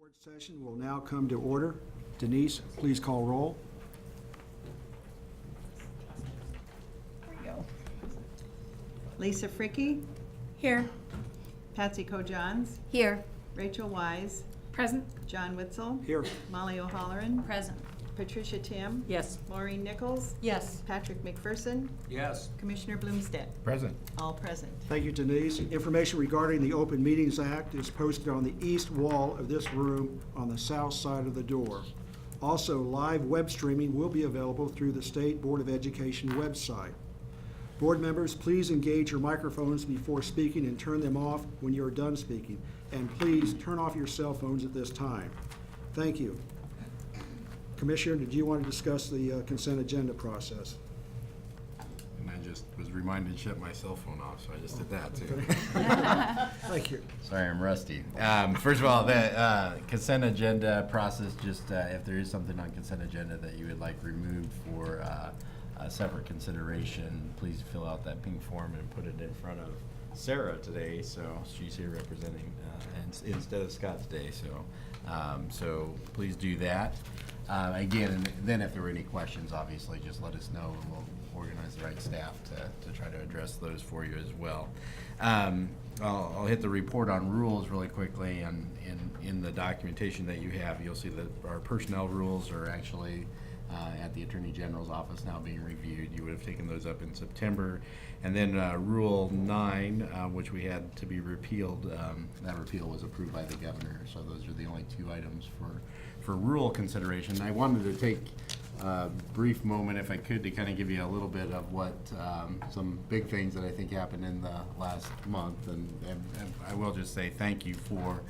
Board session will now come to order. Denise, please call roll. There we go. Lisa Fricke, Here. Patsy Ko-Johns, Here. Rachel Wise, Present. John Witzel, Here. Molly O'Halloran, Present. Patricia Tim, Yes. Maureen Nichols, Yes. Patrick McPherson, Yes. Commissioner Bloomstead. Present. All present. Thank you, Denise. Information regarding the Open Meetings Act is posted on the east wall of this room on the south side of the door. Also, live web streaming will be available through the State Board of Education website. Board members, please engage your microphones before speaking and turn them off when you are done speaking. And please turn off your cell phones at this time. Thank you. Commissioner, did you want to discuss the consent agenda process? And I just was reminded to shut my cell phone off, so I just did that too. Thank you. Sorry, I'm rusty. First of all, the consent agenda process, just if there is something on consent agenda that you would like removed for a separate consideration, please fill out that pink form and put it in front of Sarah today, so she's here representing instead of Scott today, so please do that. Again, and then if there were any questions, obviously, just let us know and we'll organize the right staff to try to address those for you as well. I'll hit the report on rules really quickly, and in the documentation that you have, you'll see that our personnel rules are actually at the Attorney General's office now being reviewed. You would have taken those up in September. And then Rule 9, which we had to be repealed, that repeal was approved by the governor. So those are the only two items for rule consideration. I wanted to take a brief moment, if I could, to kind of give you a little bit of what some big things that I think happened in the last month. And I will just say thank you for,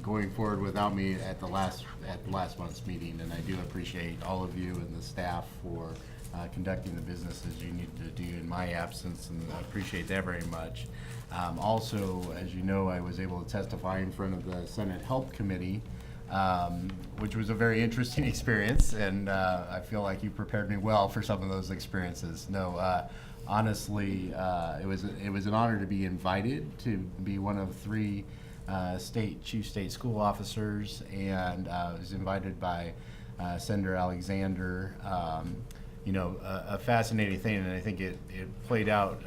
going forward without me at last month's meeting, and I do appreciate all of you and the staff for conducting the business as you needed to do in my absence, and I appreciate that very much. Also, as you know, I was able to testify in front of the Senate Help Committee, which was a very interesting experience, and I feel like you prepared me well for some of those experiences. Honestly, it was an honor to be invited to be one of three chief state school officers, and was invited by Senator Alexander. A fascinating thing, and I think it played out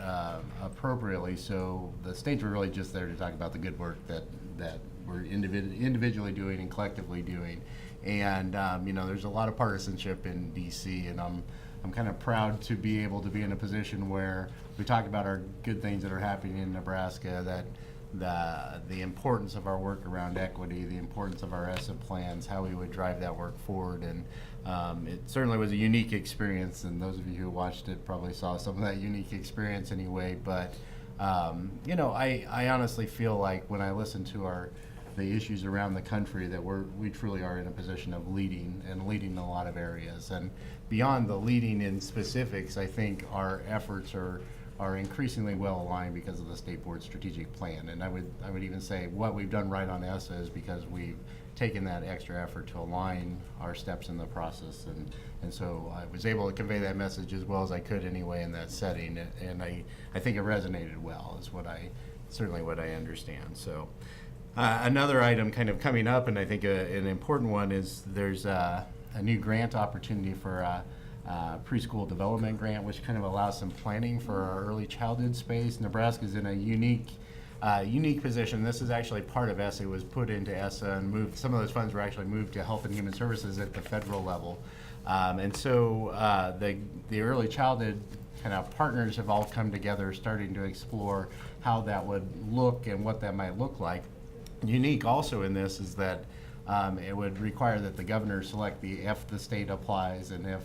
appropriately. So the states were really just there to talk about the good work that we're individually doing and collectively doing. And there's a lot of partisanship in DC, and I'm kind of proud to be able to be in a position where we talk about our good things that are happening in Nebraska, that the importance of our work around equity, the importance of our ESSA plans, how we would drive that work forward. And it certainly was a unique experience, and those of you who watched it probably saw some of that unique experience anyway. But I honestly feel like when I listen to the issues around the country, that we truly are in a position of leading in a lot of areas. And beyond the leading in specifics, I think our efforts are increasingly well aligned because of the state board strategic plan. And I would even say what we've done right on ESSA is because we've taken that extra effort to align our steps in the process. And so I was able to convey that message as well as I could anyway in that setting. And I think it resonated well, is certainly what I understand. So another item kind of coming up, and I think an important one, is there's a new grant opportunity for preschool development grant, which kind of allows some planning for our early childhood space. Nebraska is in a unique position. This is actually part of ESSA. It was put into ESSA and moved. Some of those funds were actually moved to Health and Human Services at the federal level. And so the early childhood kind of partners have all come together, starting to explore how that would look and what that might look like. Unique also in this is that it would require that the governor select if the state applies, and if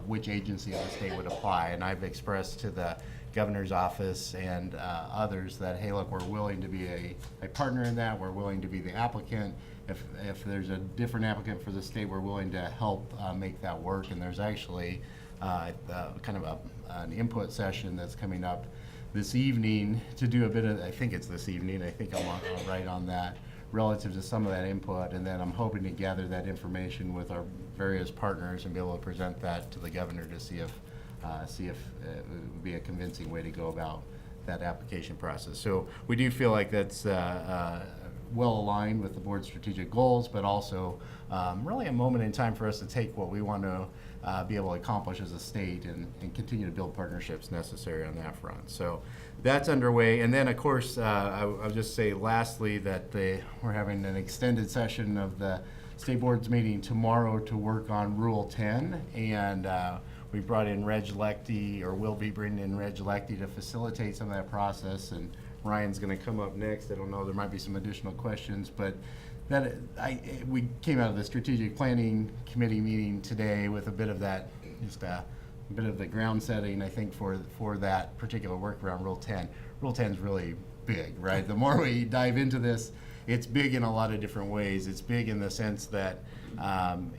which agency of the state would apply. And I've expressed to the governor's office and others that, hey, look, we're willing to be a partner in that. We're willing to be the applicant. If there's a different applicant for the state, we're willing to help make that work. And there's actually kind of an input session that's coming up this evening to do a bit of, I think it's this evening, I think I'm right on that, relative to some of that input. And then I'm hoping to gather that information with our various partners and be able to present that to the governor to see if it would be a convincing way to go about that application process. So we do feel like that's well aligned with the board's strategic goals, but also really a moment in time for us to take what we want to be able to accomplish as a state and continue to build partnerships necessary on that front. So that's underway. And then, of course, I'll just say lastly that we're having an extended session of the state board's meeting tomorrow to work on Rule 10. And we brought in Reg Lecty, or will be bringing in Reg Lecty to facilitate some of that process. And Ryan's going to come up next. I don't know, there might be some additional questions, but we came out of the strategic planning committee meeting today with a bit of that, just a bit of the ground setting, I think, for that particular work around Rule 10. Rule 10 is really big, right? The more we dive into this, it's big in a lot of different ways. It's big in the sense that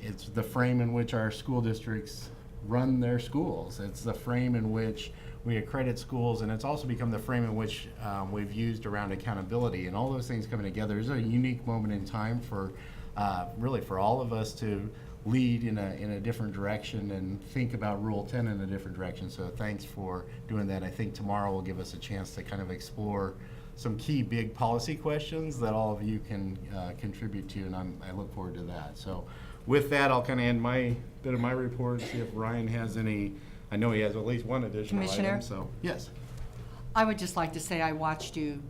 it's the frame in which our school districts run their schools. It's the frame in which we accredit schools, and it's also become the frame in which we've used around accountability, and all those things coming together is a unique moment in time for really for all of us to lead in a different direction and think about Rule 10 in a different direction. So thanks for doing that. I think tomorrow will give us a chance to kind of explore some key big policy questions that all of you can contribute to, and I look forward to that. So with that, I'll kind of end my bit of my report, see if Ryan has any. I know he has at least one additional Commissioner? item, so yes. I would just like to say I watched you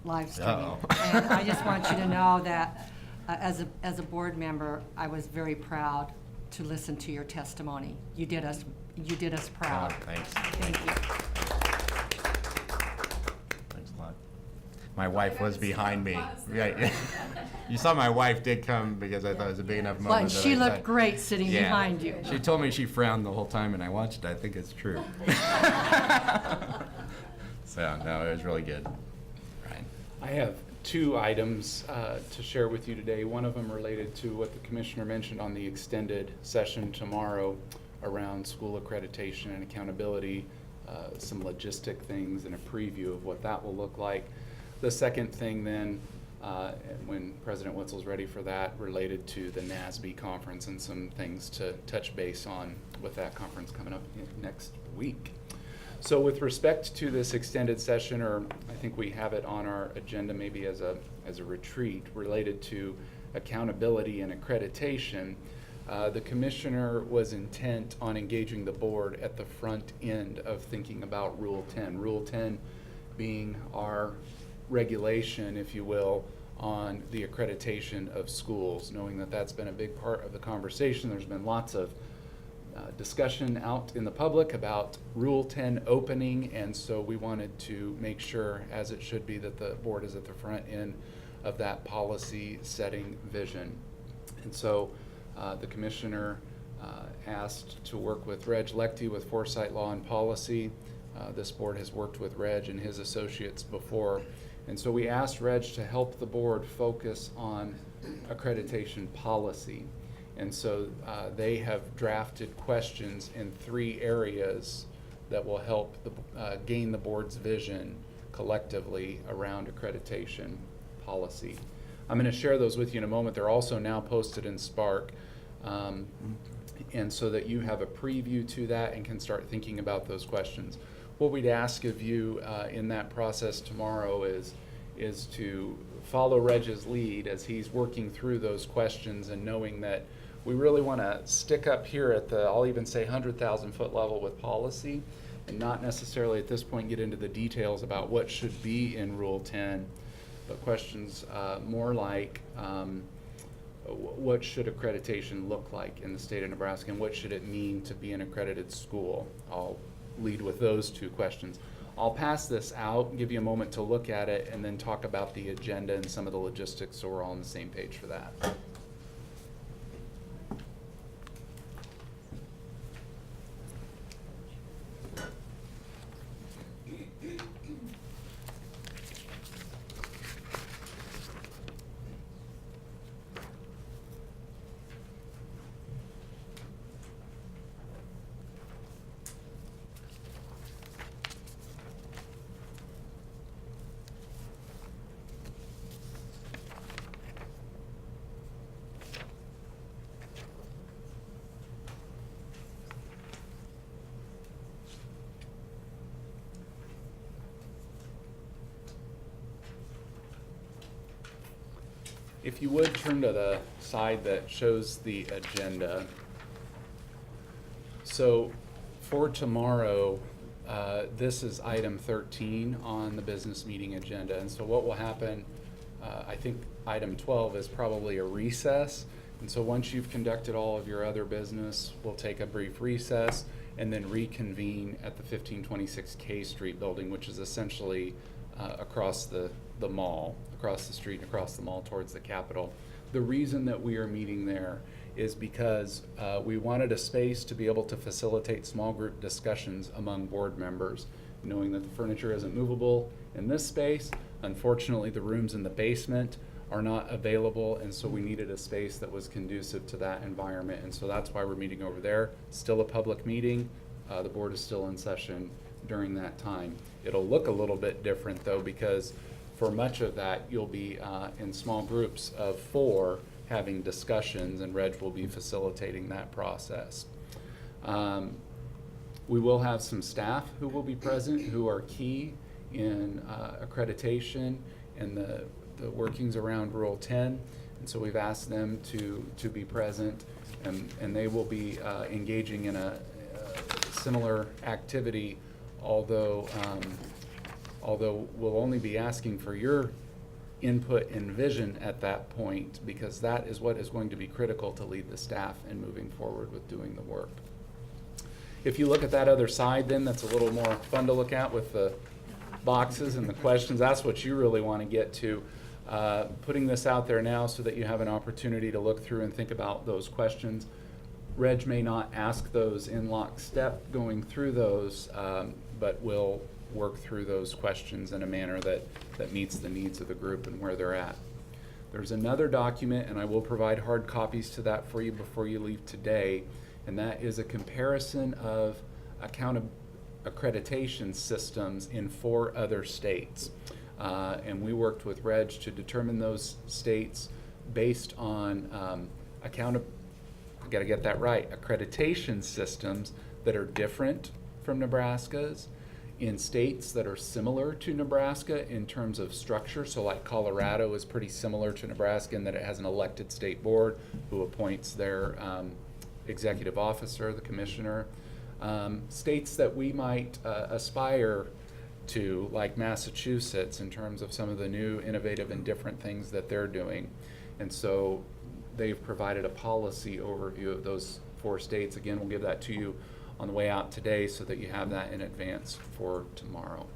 live streaming. Uh-oh. And I just want you to know that as a board member, I was very proud to listen to your testimony. You did us proud. Thanks. Thank you. Thanks a lot. My wife was behind me. Yeah. You saw my wife did come because I thought it was a big enough moment. Well, and that she I looked thought- great sitting Yeah. behind you. She told me she frowned the whole time, and I watched it. I think it's true. So, no, it was really good. Ryan? I have two items to share with you today. One of them related to what the commissioner mentioned on the extended session tomorrow around school accreditation and accountability, some logistic things and a preview of what that will look like. The second thing then, when President Wetzel's ready for that, related to the NASB conference and some things to touch base on with that conference coming up next week. So with respect to this extended session, or I think we have it on our agenda maybe as a retreat related to accountability and accreditation, the commissioner was intent on engaging the board at the front end of thinking about Rule 10. Rule 10 being our regulation, if you will, on the accreditation of schools, knowing that that's been a big part of the conversation. There's been lots of discussion out in the public about Rule 10 opening, and so we wanted to make sure, as it should be, that the board is at the front end of that policy setting vision. And so the commissioner asked to work with Reg Lecty with Foresight Law and Policy. This board has worked with Reg and his associates before, and so we asked Reg to help the board focus on accreditation policy. And so they have drafted questions in 3 areas that will help gain the board's vision collectively around accreditation policy. I'm going to share those with you in a moment. They're also now posted in Spark, and so that you have a preview to that and can start thinking about those questions. What we'd ask of you in that process tomorrow is to follow Reg's lead as he's working through those questions, and knowing that we really want to stick up here at the, I'll even say 100,000 foot level with policy, and not necessarily at this point get into the details about what should be in Rule 10, but questions more like what should accreditation look like in the state of Nebraska, and what should it mean to be an accredited school? I'll lead with those 2 questions. I'll pass this out, give you a moment to look at it, and then talk about the agenda and some of the logistics so we're all on the same page for that. If you would turn to the side that shows the agenda. So for tomorrow, this is item 13 on the business meeting agenda. And so what will happen, I think item 12 is probably a recess. And so once you've conducted all of your other business, we'll take a brief recess and then reconvene at the 1526 K Street building, which is essentially across the mall, across the street and across the mall towards the Capitol. The reason that we are meeting there is because we wanted a space to be able to facilitate small group discussions among board members, knowing that the furniture isn't movable in this space. Unfortunately, the rooms in the basement are not available, and so we needed a space that was conducive to that environment, and so that's why we're meeting over there. Still a public meeting. The board is still in session during that time. It'll look a little bit different though, because for much of that you'll be in small groups of 4 having discussions, and Reg will be facilitating that process. We will have some staff who will be present who are key in accreditation and the workings around Rule 10, and so we've asked them to be present, and they will be engaging in a similar activity, although we'll only be asking for your input and vision at that point, because that is what is going to be critical to lead the staff in moving forward with doing the work. If you look at that other side then, that's a little more fun to look at with the boxes and the questions. That's what you really want to get to. Putting this out there now so that you have an opportunity to look through and think about those questions. Reg may not ask those in lockstep going through those, but we'll work through those questions in a manner that meets the needs of the group and where they're at. There's another document, and I will provide hard copies to that for you before you leave today, and that is a comparison of accreditation systems in 4 other states. And we worked with Reg to determine those states based on I gotta get that right, accreditation systems that are different from Nebraska's in states that are similar to Nebraska in terms of structure. So like Colorado is pretty similar to Nebraska in that it has an elected state board who appoints their executive officer, the commissioner. States that we might aspire to, like Massachusetts, in terms of some of the new innovative and different things that they're doing. And so they've provided a policy overview of those 4 states. Again, we'll give that to you on the way out today so that you have that in advance for tomorrow.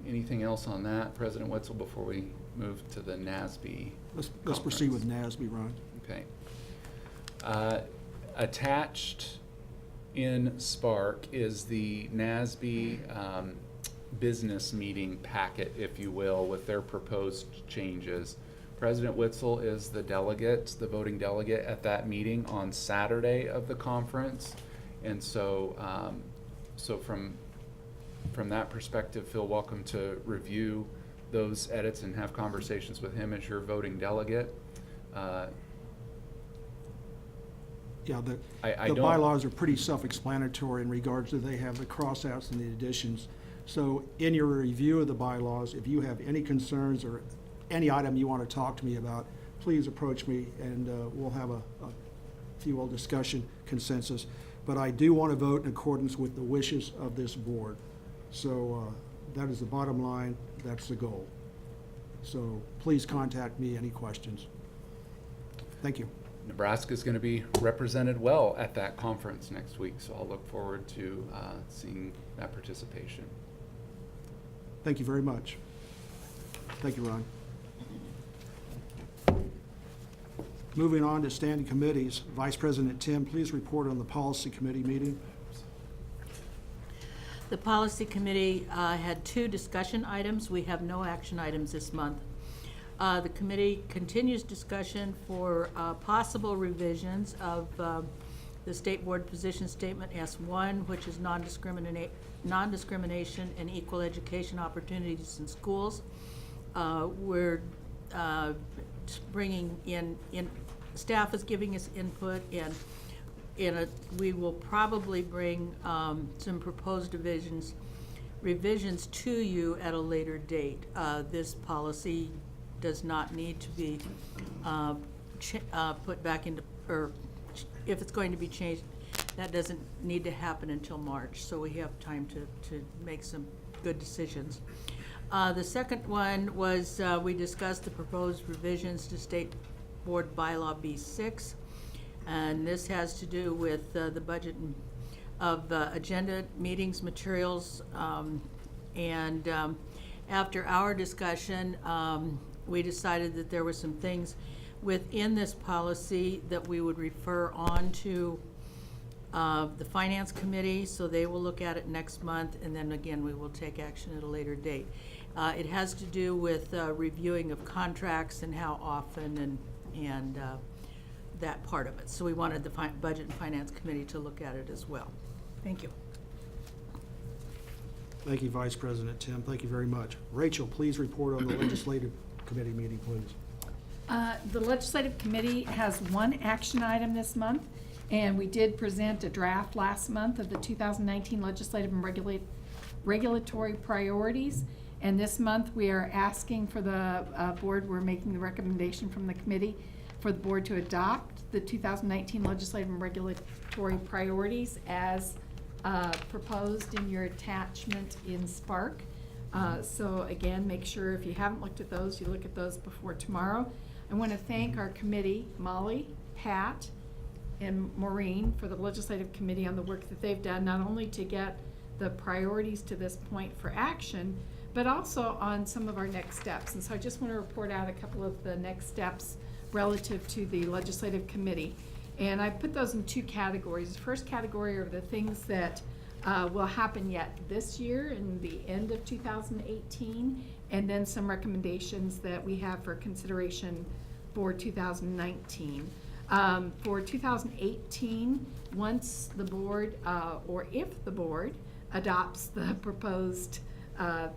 Anything else on that, President Wetzel, before we move to the NASB? Let's proceed with NASB, Ron. Okay. Attached in Spark is the NASB business meeting packet, if you will, with their proposed changes. President Witzel is the delegate, the voting delegate at that meeting on Saturday of the conference. And so, from that perspective, feel welcome to review those edits and have conversations with him as your voting delegate. Yeah, the I don't- bylaws are pretty self-explanatory in regards to they have the cross-outs and the additions. So in your review of the bylaws, if you have any concerns or any item you want to talk to me about, please approach me and we'll have if you will, discussion consensus. But I do want to vote in accordance with the wishes of this board. So that is the bottom line, that's the goal. So please contact me, any questions. Thank you. Nebraska is going to be represented well at that conference next week, so I'll look forward to seeing that participation. Thank you very much. Thank you, Ron. Moving on to standing committees, Vice President Tim, please report on the policy committee meeting. The policy committee had 2 discussion items. We have no action items this month. The committee continues discussion for possible revisions of the State Board Position Statement S1, which is non-discrimination and equal education opportunities in schools. We're bringing in staff is giving us input, and we will probably bring some proposed revisions revisions to you at a later date. This policy does not need to be put back into, or if it's going to be changed, that doesn't need to happen until March, so we have time to make some good decisions. The second one was, we discussed the proposed revisions to State Board Bylaw B6, and this has to do with the budget of agenda, meetings, materials, and after our discussion, we decided that there were some things within this policy that we would refer on to the Finance Committee, so they will look at it next month, and then again, we will take action at a later date. It has to do with reviewing of contracts and how often and that part of it. So we wanted the Budget and Finance Committee to look at it as well. Thank you. Thank you, Vice President Tim. Thank you very much. Rachel, please report on the Legislative Committee meeting, please. The Legislative Committee has one action item this month, and we did present a draft last month of the 2019 Legislative and Regulatory Priorities. And this month, we are asking for the board, we're making the recommendation from the committee for the board to adopt the 2019 Legislative and Regulatory Priorities as proposed in your attachment in Spark. So again, make sure if you haven't looked at those, you look at those before tomorrow. I want to thank our committee, Molly, Pat, and Maureen, for the Legislative Committee on the work that they've done, not only to get the priorities to this point for action, but also on some of our next steps. And so I just want to report out a couple of the next steps relative to the Legislative Committee. And I put those in two categories. The first category are the things that will happen yet this year in the end of 2018, and then some recommendations that we have for consideration for 2019. For 2018, once the board, or if the board adopts the proposed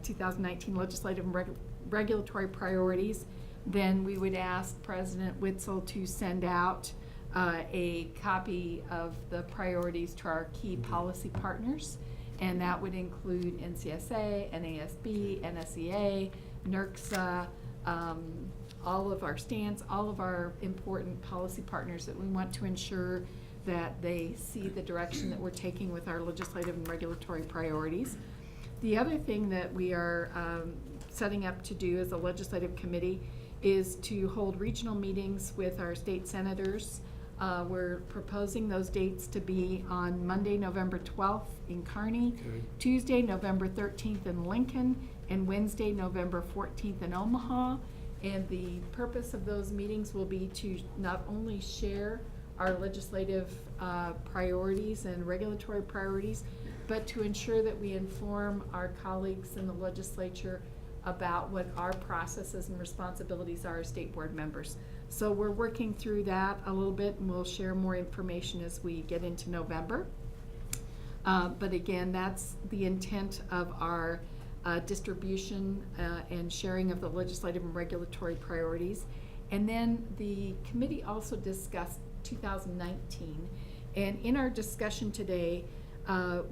2019 legislative and regulatory priorities, then we would ask President Witzel to send out a copy of the priorities to our key policy partners, and that would include NCSA, NASB, NSEA, NERCSA, all of our stands, all of our important policy partners that we want to ensure that they see the direction that we're taking with our legislative and regulatory priorities. The other thing that we are setting up to do as a legislative committee is to hold regional meetings with our state senators. We're proposing those dates to be on Monday, November 12th in Kearney, Okay. Tuesday, November 13th in Lincoln, and Wednesday, November 14th in Omaha. And the purpose of those meetings will be to not only share our legislative priorities and regulatory priorities, but to ensure that we inform our colleagues in the legislature about what our processes and responsibilities are as state board members. So we're working through that a little bit, and we'll share more information as we get into November. But again, that's the intent of our distribution and sharing of the legislative and regulatory priorities. And then the committee also discussed 2019. And in our discussion today,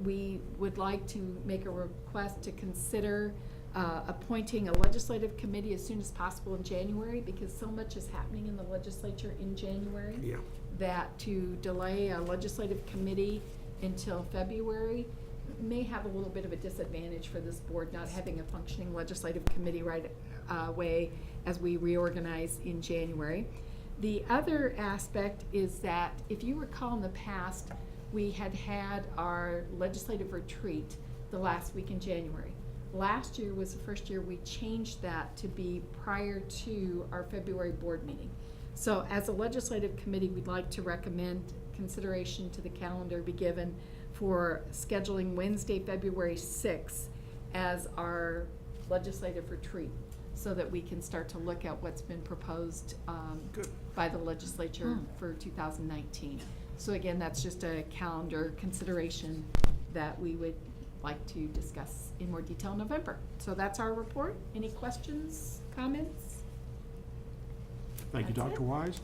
we would like to make a request to consider appointing a legislative committee as soon as possible in January, because so much is happening in the legislature in January. Yeah. That to delay a legislative committee until February may have a little bit of a disadvantage for this board, not having a functioning legislative committee right away as we reorganize in January. The other aspect is that, if you recall in the past, we had our legislative retreat the last week in January. Last year was the first year we changed that to be prior to our February board meeting. So as a legislative committee, we'd like to recommend consideration to the calendar be given for scheduling Wednesday, February 6th as our legislative retreat, so that we can start to look at what's been proposed by the legislature for 2019. So again, that's just a calendar consideration that we would like to discuss in more detail in November. So that's our report. Any questions, comments? Thank you, That's Dr. it. Wise.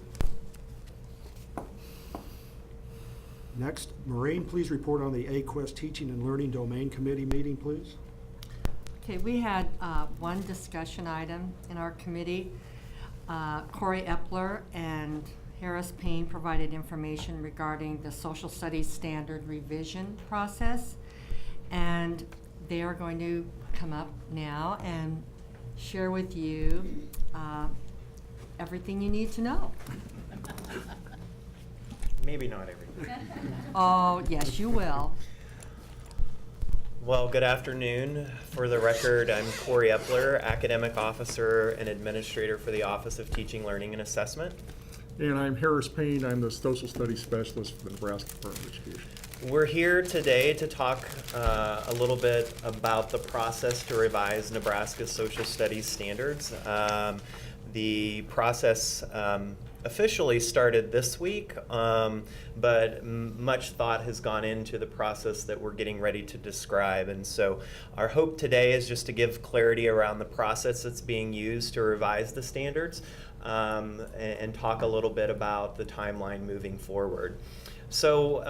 Next, Maureen, please report on the AQuest Teaching and Learning Domain Committee meeting, please. Okay, we had one discussion item in our committee. Corey Epler and Harris Payne provided information regarding the social studies standard revision process. And they are going to come up now and share with you everything you need to know. Maybe not everything. Oh, yes, you will. Well, good afternoon. For the record, I'm Corey Epler, Academic Officer and Administrator for the Office of Teaching, Learning, and Assessment. And I'm Harris Payne. I'm the Social Studies Specialist for the Nebraska Department of Education. We're here today to talk a little bit about the process to revise Nebraska's social studies standards. The process officially started this week, but much thought has gone into the process that we're getting ready to describe. And so our hope today is just to give clarity around the process that's being used to revise the standards, and talk a little bit about the timeline moving forward. So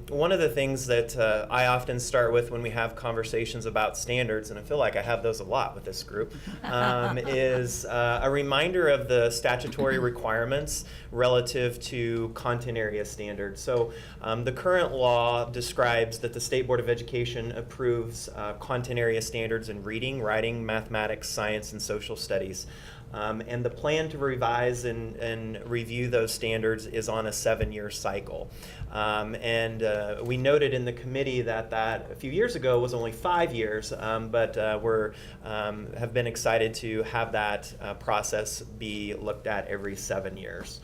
one of the things that I often start with when we have conversations about standards, and I feel like I have those a lot with this group, is a reminder of the statutory requirements relative to content area standards. So the current law describes that the State Board of Education approves content area standards in reading, writing, mathematics, science, and social studies. And the plan to revise and review those standards is on a 7-year cycle. We noted in the committee that a few years ago was only 5 years, but have been excited to have that process be looked at every 7 years.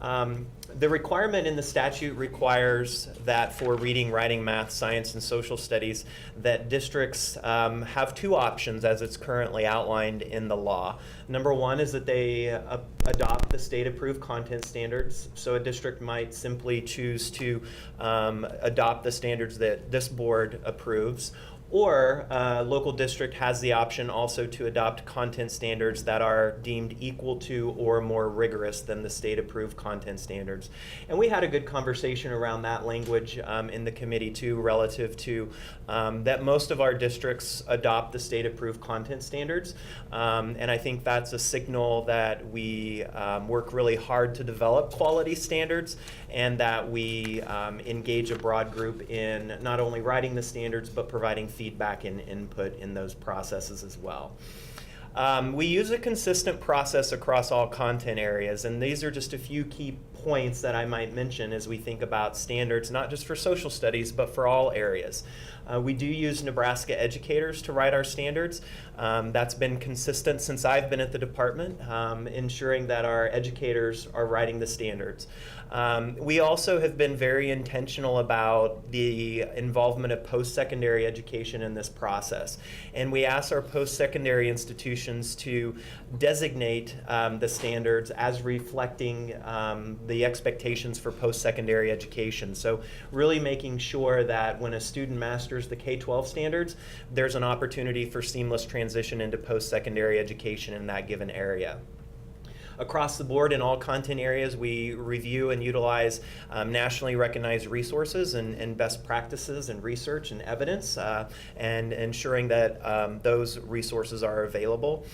The requirement in the statute requires that for reading, writing, math, science, and social studies, that districts have two options as it's currently outlined in the law. Number one is that they adopt the state-approved content standards. So a district might simply choose to adopt the standards that this board approves. Or a local district has the option also to adopt content standards that are deemed equal to or more rigorous than the state-approved content standards. And we had a good conversation around that language in the committee too, relative to that most of our districts adopt the state-approved content standards. And I think that's a signal that we work really hard to develop quality standards, and that we engage a broad group in not only writing the standards, but providing feedback and input in those processes as well. We use a consistent process across all content areas, and these are just a few key points that I might mention as we think about standards, not just for social studies, but for all areas. We do use Nebraska educators to write our standards. That's been consistent since I've been at the department, ensuring that our educators are writing the standards. We also have been very intentional about the involvement of post-secondary education in this process. And we ask our post-secondary institutions to designate the standards as reflecting the expectations for post-secondary education. So really making sure that when a student masters the K-12 standards, there's an opportunity for seamless transition into post-secondary education in that given area. Across the board in all content areas, we review and utilize nationally recognized resources and best practices and research and evidence, and ensuring that those resources are available.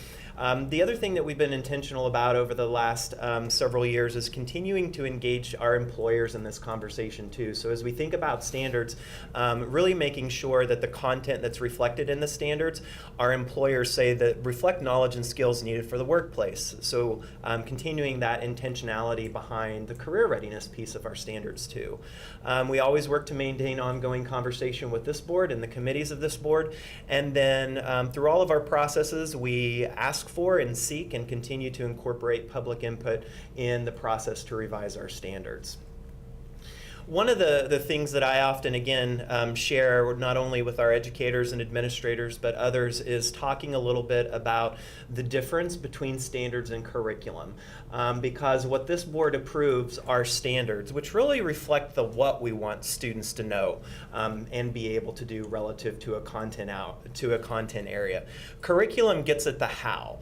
The other thing that we've been intentional about over the last several years is continuing to engage our employers in this conversation too. So as we think about standards, really making sure that the content that's reflected in the standards, our employers say that reflect knowledge and skills needed for the workplace. So continuing that intentionality behind the career readiness piece of our standards too. We always work to maintain ongoing conversation with this board and the committees of this board. And then through all of our processes, we ask for and seek and continue to incorporate public input in the process to revise our standards. One of the things that I often, again, share not only with our educators and administrators, but others, is talking a little bit about the difference between standards and curriculum. Because what this board approves are standards, which really reflect what we want students to know and be able to do relative to a content area. Curriculum gets at the how.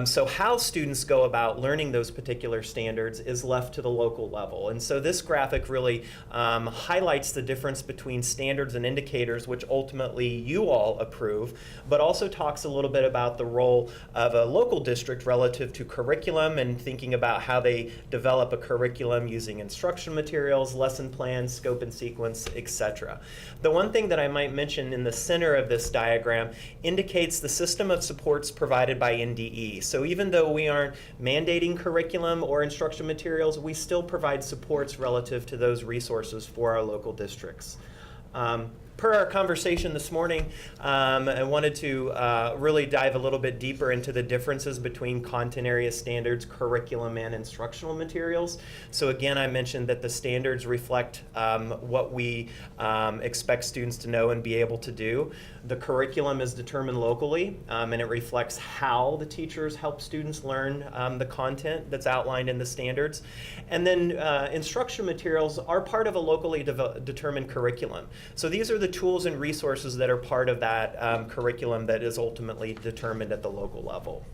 So how students go about learning those particular standards is left to the local level. And so this graphic really highlights the difference between standards and indicators, which ultimately you all approve, but also talks a little bit about the role of a local district relative to curriculum and thinking about how they develop a curriculum using instruction materials, lesson plans, scope and sequence, etc. The one thing that I might mention in the center of this diagram indicates the system of supports provided by NDE. So even though we aren't mandating curriculum or instruction materials, we still provide supports relative to those resources for our local districts. Per our conversation this morning, I wanted to really dive a little bit deeper into the differences between content area standards, curriculum, and instructional materials. So again, I mentioned that the standards reflect what we expect students to know and be able to do. The curriculum is determined locally, and it reflects how the teachers help students learn the content that's outlined in the standards. And then instruction materials are part of a locally determined curriculum. So these are the tools and resources that are part of that curriculum that is ultimately determined at the local level.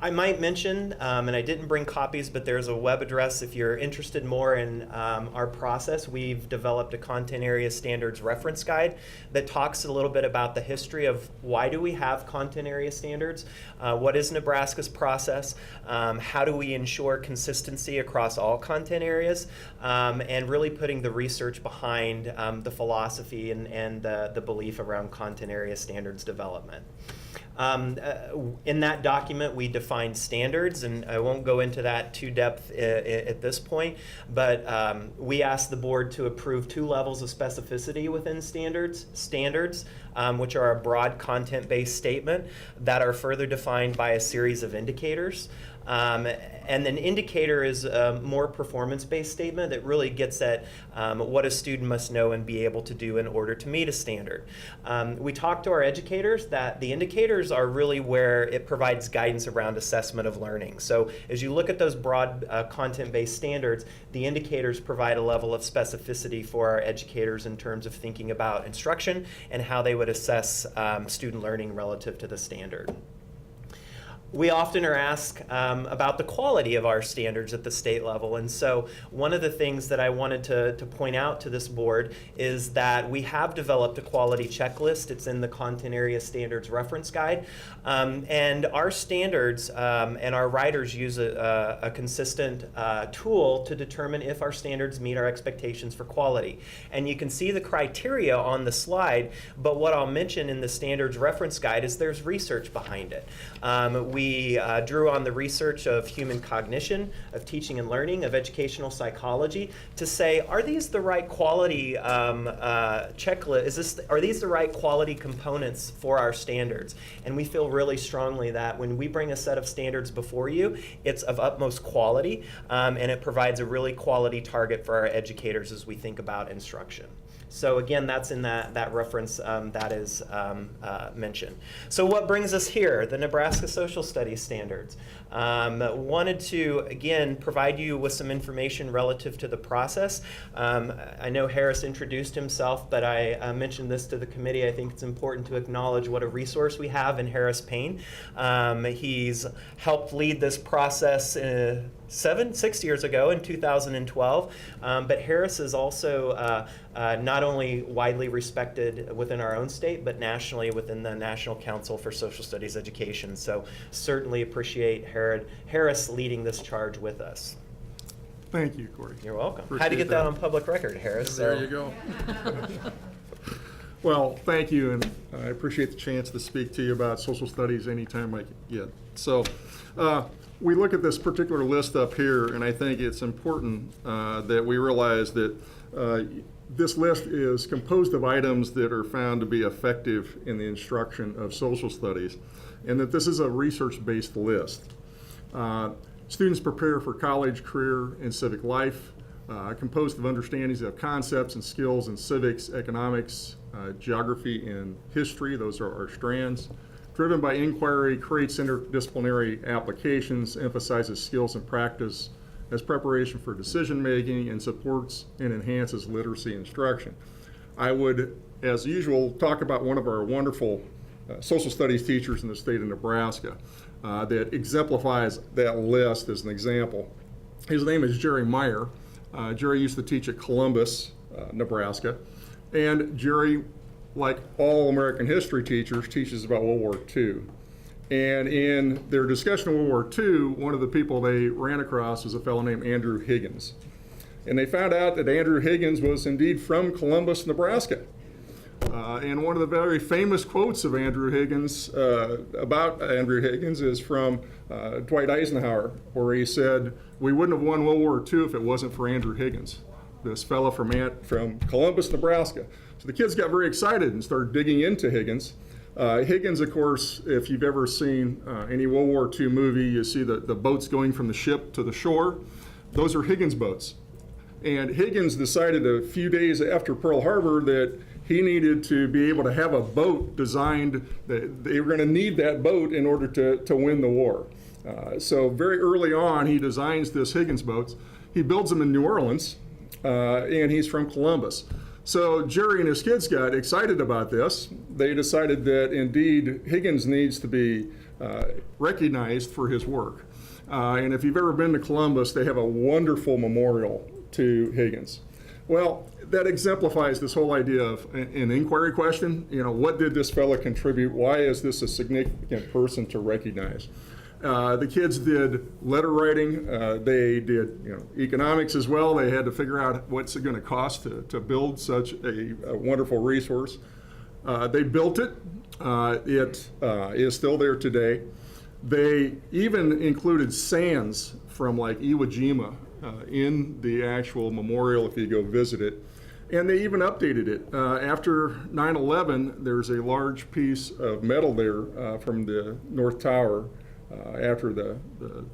I might mention, and I didn't bring copies, but there's a web address if you're interested more in our process. We've developed a content area standards reference guide that talks a little bit about the history of why do we have content area standards, what is Nebraska's process, how do we ensure consistency across all content areas, and really putting the research behind the philosophy and the belief around content area standards development. In that document, we define standards, and I won't go into that too depth at this point, but we asked the board to approve 2 levels of specificity within standards, which are a broad content-based statement that are further defined by a series of indicators. And an indicator is a more performance-based statement that really gets at what a student must know and be able to do in order to meet a standard. We talked to our educators that the indicators are really where it provides guidance around assessment of learning. So as you look at those broad content-based standards, the indicators provide a level of specificity for our educators in terms of thinking about instruction and how they would assess student learning relative to the standard. We often are asked about the quality of our standards at the state level, and so one of the things that I wanted to point out to this board is that we have developed a quality checklist. It's in the Content Area Standards Reference Guide, and our standards and our writers use a consistent tool to determine if our standards meet our expectations for quality. And you can see the criteria on the slide, but what I'll mention in the Standards Reference Guide is there's research behind it. We drew on the research of human cognition, of teaching and learning, of educational psychology to say, are these the right quality checklist? Are these the right quality components for our standards? And we feel really strongly that when we bring a set of standards before you, it's of utmost quality, and it provides a really quality target for our educators as we think about instruction. So again, that's in that reference that is mentioned. So what brings us here? The Nebraska Social Studies Standards. Wanted to, again, provide you with some information relative to the process. I know Harris introduced himself, but I mentioned this to the committee. I think it's important to acknowledge what a resource we have in Harris Payne. He's helped lead this process 6 years ago in 2012, but Harris is also not only widely respected within our own state, but nationally within the National Council for Social Studies Education. So certainly appreciate Harris leading this charge with us. Thank you, Corey. You're welcome. Had to Appreciate get that on public record, Harris. There you go. Well, thank you, and I appreciate the chance to speak to you about social studies anytime I get. So we look at this particular list up here, and I think it's important that we realize that this list is composed of items that are found to be effective in the instruction of social studies, and that this is a research-based list. Students prepare for college, career, and civic life, composed of understandings of concepts and skills in civics, economics, geography, and history. Those are our strands. Driven by inquiry, creates interdisciplinary applications, emphasizes skills and practice as preparation for decision making, and supports and enhances literacy instruction. I would, as usual, talk about one of our wonderful social studies teachers in the state of Nebraska that exemplifies that list as an example. His name is Jerry Meyer. Jerry used to teach at Columbus, Nebraska. And Jerry, like all American history teachers, teaches about World War II. And in their discussion of World War II, one of the people they ran across was a fellow named Andrew Higgins. And they found out that Andrew Higgins was indeed from Columbus, Nebraska. And one of the very famous quotes of Andrew Higgins, about Andrew Higgins, is from Dwight Eisenhower, where he said, "We wouldn't have won World War II if it wasn't for Andrew Higgins," this fellow from Columbus, Nebraska. So the kids got very excited and started digging into Higgins. Higgins, of course, if you've ever seen any World War II movie, you see the boats going from the ship to the shore. Those are Higgins boats. And Higgins decided a few days after Pearl Harbor that he needed to be able to have a boat designed, that they were going to need that boat in order to win the war. So very early on, he designs this Higgins boats. He builds them in New Orleans, and he's from Columbus. So Jerry and his kids got excited about this. They decided that indeed Higgins needs to be recognized for his work. And if you've ever been to Columbus, they have a wonderful memorial to Higgins. Well, that exemplifies this whole idea of an inquiry question. You know, what did this fellow contribute? Why is this a significant person to recognize? The kids did letter writing. They did, economics as well. They had to figure out what's it going to cost to build such a wonderful resource. They built it. It is still there today. They even included sands from like Iwo Jima in the actual memorial if you go visit it. And they even updated it. After 9/11, there's a large piece of metal there from the North Tower after the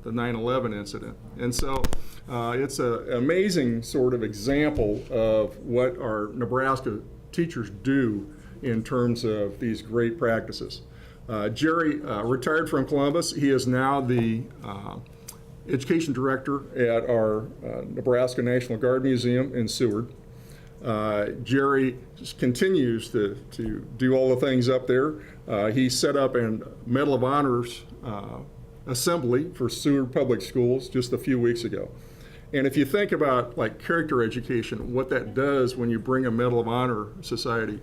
9/11 incident. And so it's an amazing sort of example of what our Nebraska teachers do in terms of these great practices. Jerry retired from Columbus. He is now the education director at our Nebraska National Guard Museum in Seward. Jerry just continues to do all the things up there. He set up a Medal of Honors assembly for Seward Public Schools just a few weeks ago. And if you think about like character education, what that does when you bring a Medal of Honor Society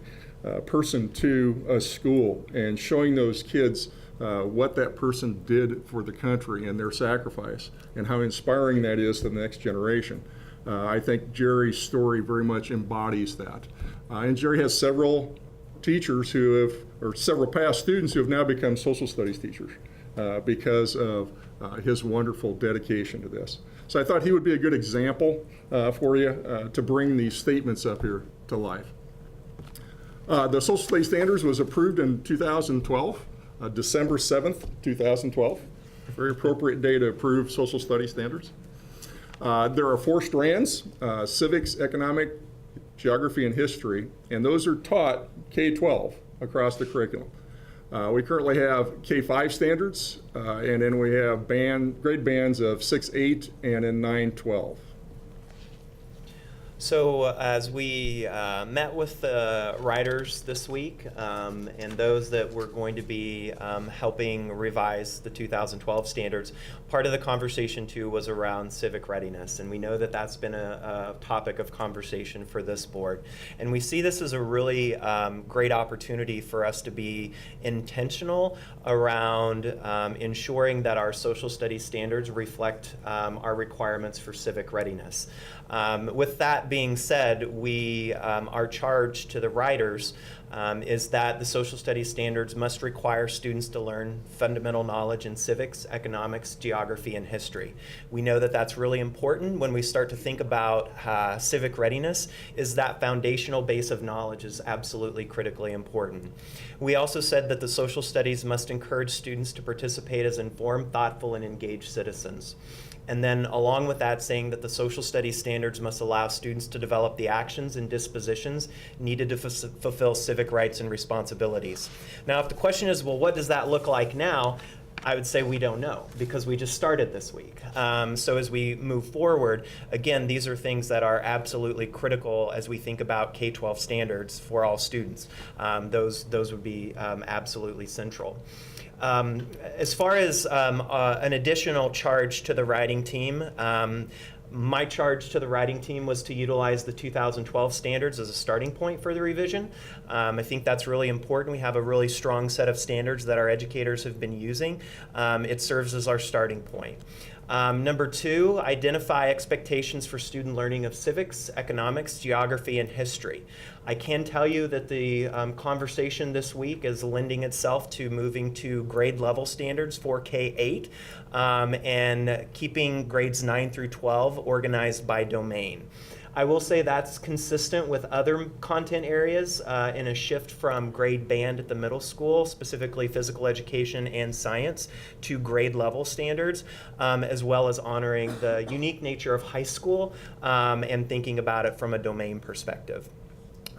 person to a school and showing those kids what that person did for the country and their sacrifice and how inspiring that is to the next generation. I think Jerry's story very much embodies that. And Jerry has several teachers or several past students who have now become social studies teachers because of his wonderful dedication to this. So I thought he would be a good example for you to bring these statements up here to life. The Social Studies Standards was approved in 2012, December 7th, 2012. A very appropriate day to approve Social Studies Standards. There are 4 strands, civics, economic, geography, and history, and those are taught K-12 across the curriculum. We currently have K-5 standards, and then we have grade bands of 6-8 and in 9-12. So as we met with the writers this week and those that were going to be helping revise the 2012 standards, part of the conversation too was around civic readiness, and we know that that's been a topic of conversation for this board. And we see this as a really great opportunity for us to be intentional around ensuring that our social studies standards reflect our requirements for civic readiness. With that being said, our charge to the writers is that the social studies standards must require students to learn fundamental knowledge in civics, economics, geography, and history. We know that that's really important when we start to think about civic readiness, is that foundational base of knowledge is absolutely critically important. We also said that the social studies must encourage students to participate as informed, thoughtful, and engaged citizens. And then along with that, saying that the social studies standards must allow students to develop the actions and dispositions needed to fulfill civic rights and responsibilities. Now, if the question is, well, what does that look like now? I would say we don't know, because we just started this week. So as we move forward, again, these are things that are absolutely critical as we think about K-12 standards for all students. Those would be absolutely central. As far as an additional charge to the writing team, My charge to the writing team was to utilize the 2012 standards as a starting point for the revision. I think that's really important. We have a really strong set of standards that our educators have been using. It serves as our starting point. Number 2, identify expectations for student learning of civics, economics, geography, and history. I can tell you that the conversation this week is lending itself to moving to grade level standards for K-8 and keeping grades 9 through 12 organized by domain. I will say that's consistent with other content areas in a shift from grade band at the middle school, specifically physical education and science, to grade level standards, as well as honoring the unique nature of high school and thinking about it from a domain perspective.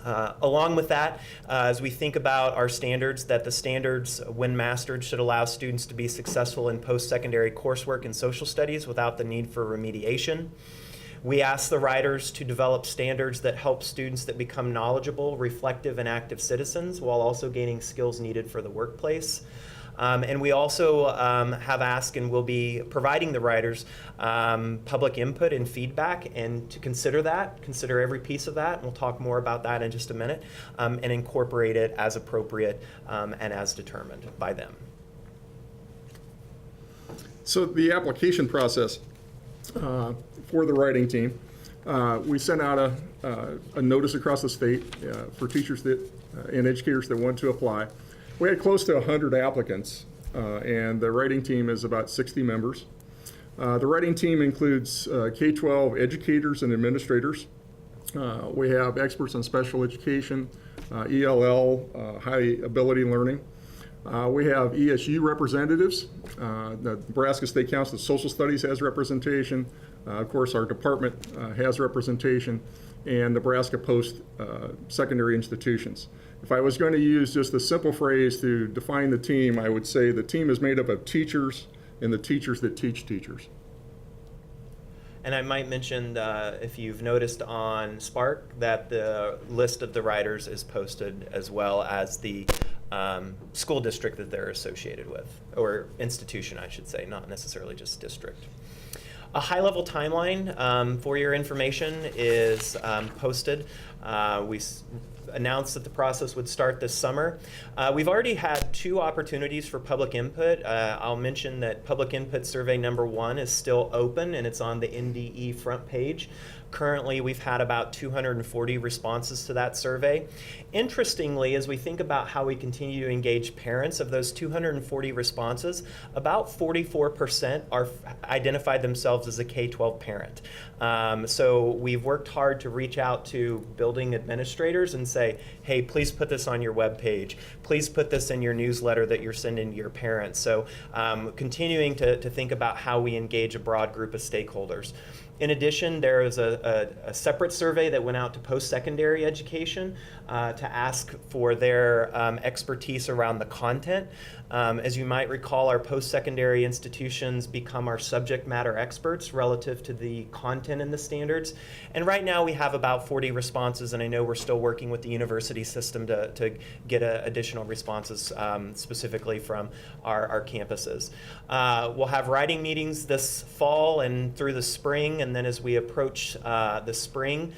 Along with that, as we think about our standards, that the standards, when mastered, should allow students to be successful in post-secondary coursework and social studies without the need for remediation. We ask the writers to develop standards that help students that become knowledgeable, reflective, and active citizens while also gaining skills needed for the workplace. And we also have asked and will be providing the writers public input and feedback, and to consider every piece of that, and we'll talk more about that in just a minute, and incorporate it as appropriate and as determined by them. So the application process for the writing team, we sent out a notice across the state for teachers that and educators that want to apply. We had close to 100 applicants, and the writing team is about 60 members. The writing team includes K-12 educators and administrators. We have experts on special education, ELL, high ability learning. We have ESU representatives. The Nebraska State Council of Social Studies has representation. Of course, our department has representation, and Nebraska post-secondary institutions. If I was going to use just a simple phrase to define the team, I would say the team is made up of teachers and the teachers that teach teachers. And I might mention, if you've noticed on Spark, that the list of the writers is posted, as well as the school district that they're associated with, or institution, I should say, not necessarily just district. A high-level timeline for your information is posted. We announced that the process would start this summer. We've already had 2 opportunities for public input. I'll mention that public input survey number 1 is still open, and it's on the NDE front page. Currently, we've had about 240 responses to that survey. Interestingly, as we think about how we continue to engage parents, of those 240 responses, about 44% identified themselves as a K-12 parent. So we've worked hard to reach out to building administrators and say, hey, please put this on your webpage. Please put this in your newsletter that you're sending to your parents. So continuing to think about how we engage a broad group of stakeholders. In addition, there is a separate survey that went out to post-secondary education to ask for their expertise around the content. As you might recall, our post-secondary institutions become our subject matter experts relative to the content in the standards. And right now we have about 40 responses, and I know we're still working with the university system to get additional responses specifically from our campuses. We'll have writing meetings this fall and through the spring, and then as we approach the spring,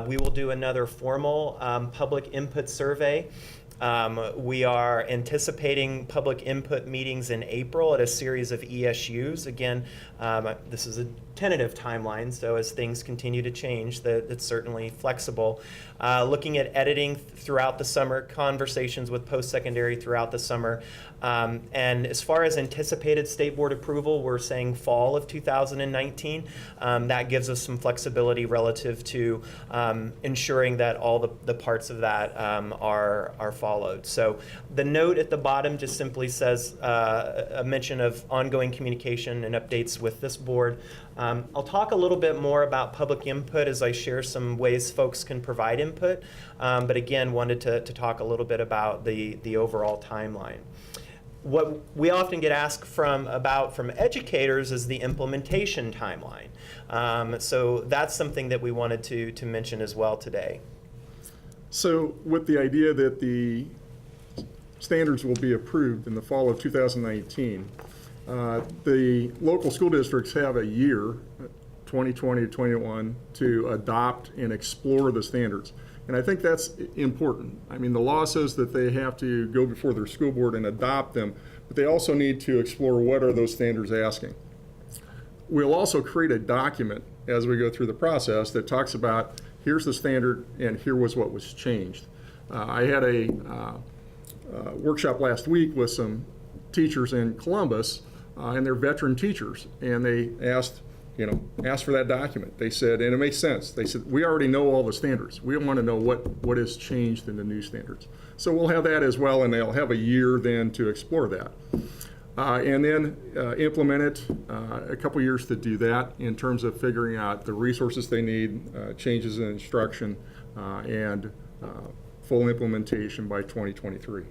we will do another formal public input survey. We are anticipating public input meetings in April at a series of ESUs. Again, this is a tentative timeline, so as things continue to change, that's certainly flexible. Looking at editing throughout the summer, conversations with post-secondary throughout the summer. And as far as anticipated state board approval, we're saying fall of 2019. That gives us some flexibility relative to ensuring that all the parts of that are followed. So the note at the bottom just simply says a mention of ongoing communication and updates with this board. I'll talk a little bit more about public input as I share some ways folks can provide input, but again, wanted to talk a little bit about the overall timeline. What we often get asked from educators is the implementation timeline. So that's something that we wanted to mention as well today. So with the idea that the standards will be approved in the fall of 2019, the local school districts have a year 2020 to 21 to adopt and explore the standards. And I think that's important. I mean, the law says that they have to go before their school board and adopt them, but they also need to explore what are those standards asking. We'll also create a document as we go through the process that talks about here's the standard and here was what was changed. I had a workshop last week with some teachers in Columbus, and they're veteran teachers, and they asked for that document. They said, and it makes sense. They said, we already know all the standards. We want to know what has changed in the new standards. So we'll have that as well, and they'll have a year then to explore that. And then implement it, a couple years to do that in terms of figuring out the resources they need, changes in instruction, and full implementation by 2023.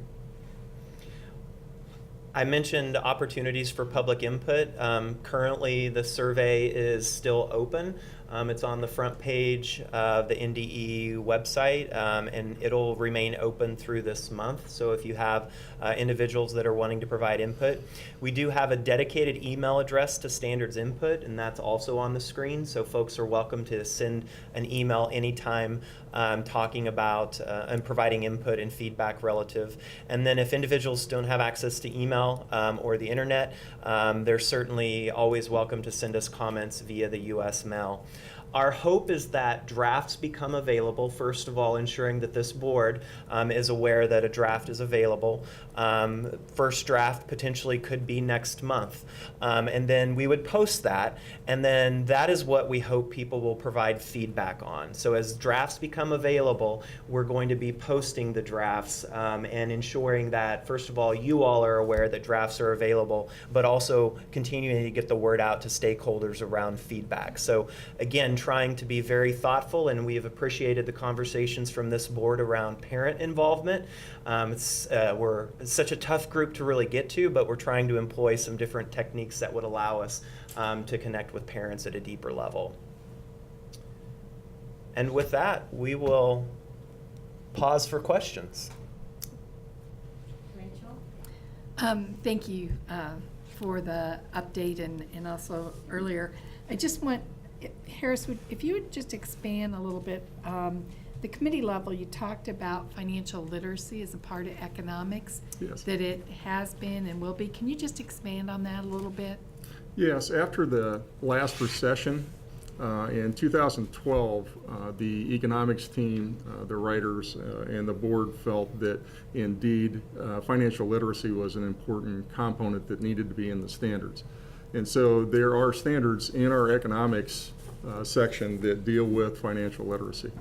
I mentioned opportunities for public input. Currently, the survey is still open. It's on the front page of the NDE website, and it'll remain open through this month. So if you have individuals that are wanting to provide input, we do have a dedicated email address to Standards Input, and that's also on the screen. So folks are welcome to send an email anytime talking about and providing input and feedback relative. And then if individuals don't have access to email or the internet, they're certainly always welcome to send us comments via the U.S. mail. Our hope is that drafts become available, first of all, ensuring that this board is aware that a draft is available. First draft potentially could be next month. And then we would post that, and then that is what we hope people will provide feedback on. So as drafts become available, we're going to be posting the drafts and ensuring that, first of all, you all are aware that drafts are available, but also continuing to get the word out to stakeholders around feedback. So again, trying to be very thoughtful, and we have appreciated the conversations from this board around parent involvement. We're such a tough group to really get to, but we're trying to employ some different techniques that would allow us to connect with parents at a deeper level. And with that, we will pause for questions. Rachel? Thank you for the update and also earlier. I just want, Harris, if you would just expand a little bit. The committee level, you talked about financial literacy as a part of economics. Yes. That it has been and will be. Can you just expand on that a little bit? Yes, after the last recession in 2012, the economics team, the writers, and the board felt that indeed financial literacy was an important component that needed to be in the standards. And so there are standards in our economics section that deal with financial literacy.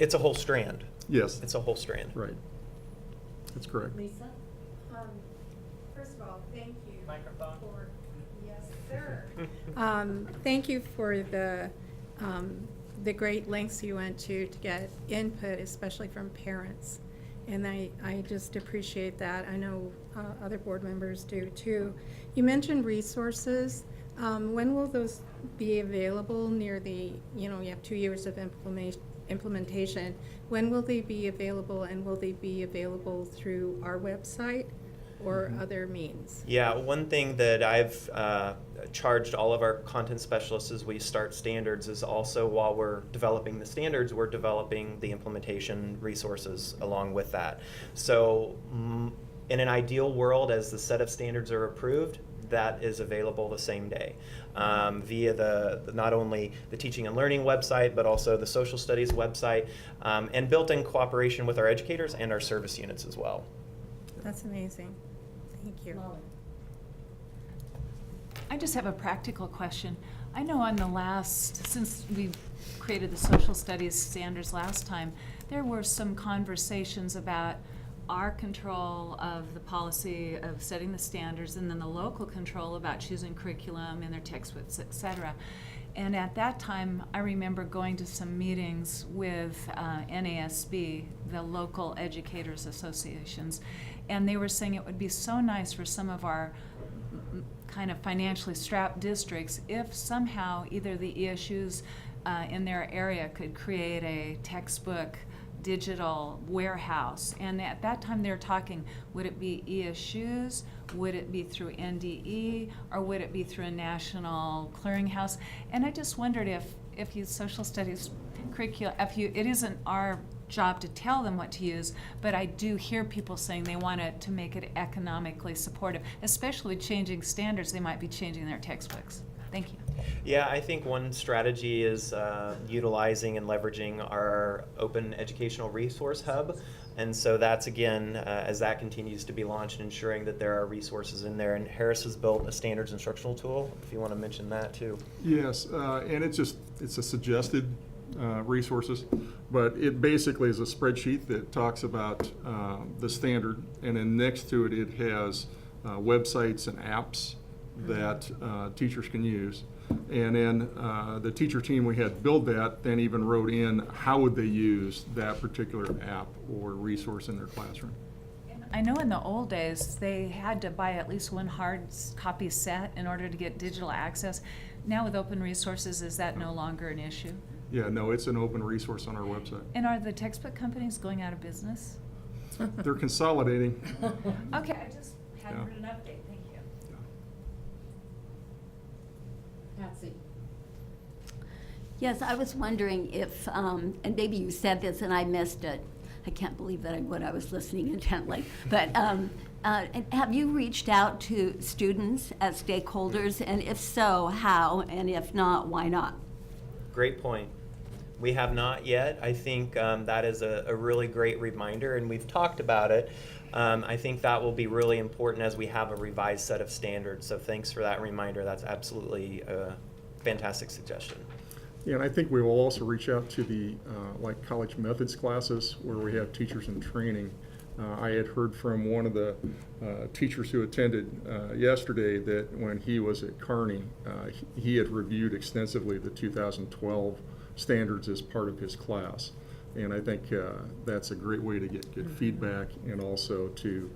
It's a whole strand. Yes. It's a whole strand. Right. That's correct. Lisa? First of all, thank you. Microphone. For, yes, sir. Thank you for the great lengths you went to get input, especially from parents. And I just appreciate that. I know other board members do too. You mentioned resources. When will those be available near the, you have 2 years of implementation. When will they be available, and will they be available through our website or other means? Yeah, one thing that I've charged all of our content specialists as we start standards is also, while we're developing the standards, we're developing the implementation resources along with that. So in an ideal world, as the set of standards are approved, that is available the same day via the not only the teaching and learning website, but also the social studies website, and built in cooperation with our educators and our service units as well. That's amazing. Thank you. I just have a practical question. I know on the since we created the social studies standards last time, there were some conversations about our control of the policy of setting the standards, and then the local control about choosing curriculum and their textbooks, et cetera. And at that time, I remember going to some meetings with NASB, the local educators associations, and they were saying it would be so nice for some of our kind of financially strapped districts if somehow either the ESUs in their area could create a textbook digital warehouse. And at that time, they were talking, would it be ESUs? Would it be through NDE? Or would it be through a national clearinghouse? And I just wondered if you social studies curricula, it isn't our job to tell them what to use, but I do hear people saying they want to make it economically supportive, especially with changing standards. They might be changing their textbooks. Thank you. Yeah, I think one strategy is utilizing and leveraging our open educational resource hub. And so that's, again, as that continues to be launched, ensuring that there are resources in there. And Harris has built a standards instructional tool, if you want to mention that too. Yes, and it's a suggested resources, but it basically is a spreadsheet that talks about the standard, and then next to it, it has websites and apps that teachers can use. And then the teacher team we had build that then even wrote in how would they use that particular app or resource in their classroom. I know in the old days, they had to buy at least one hard copy set in order to get digital access. Now with open resources, is that no longer an issue? Yeah, no, it's an open resource on our website. And are the textbook companies going out of business? They're consolidating. Okay, I just hadn't Yeah. heard an update, thank you. Patsy. Yes, I was wondering if, and maybe you said this and I missed it. I can't believe that I was listening intently. But have you reached out to students as stakeholders? And if so, how? And if not, why not? Great point. We have not yet. I think that is a really great reminder, and we've talked about it. I think that will be really important as we have a revised set of standards. So thanks for that reminder. That's absolutely a fantastic suggestion. Yeah, and I think we will also reach out to the like college methods classes where we have teachers in training. I had heard from one of the teachers who attended yesterday that when he was at Kearney, he had reviewed extensively the 2012 standards as part of his class. And I think that's a great way to get good feedback and also to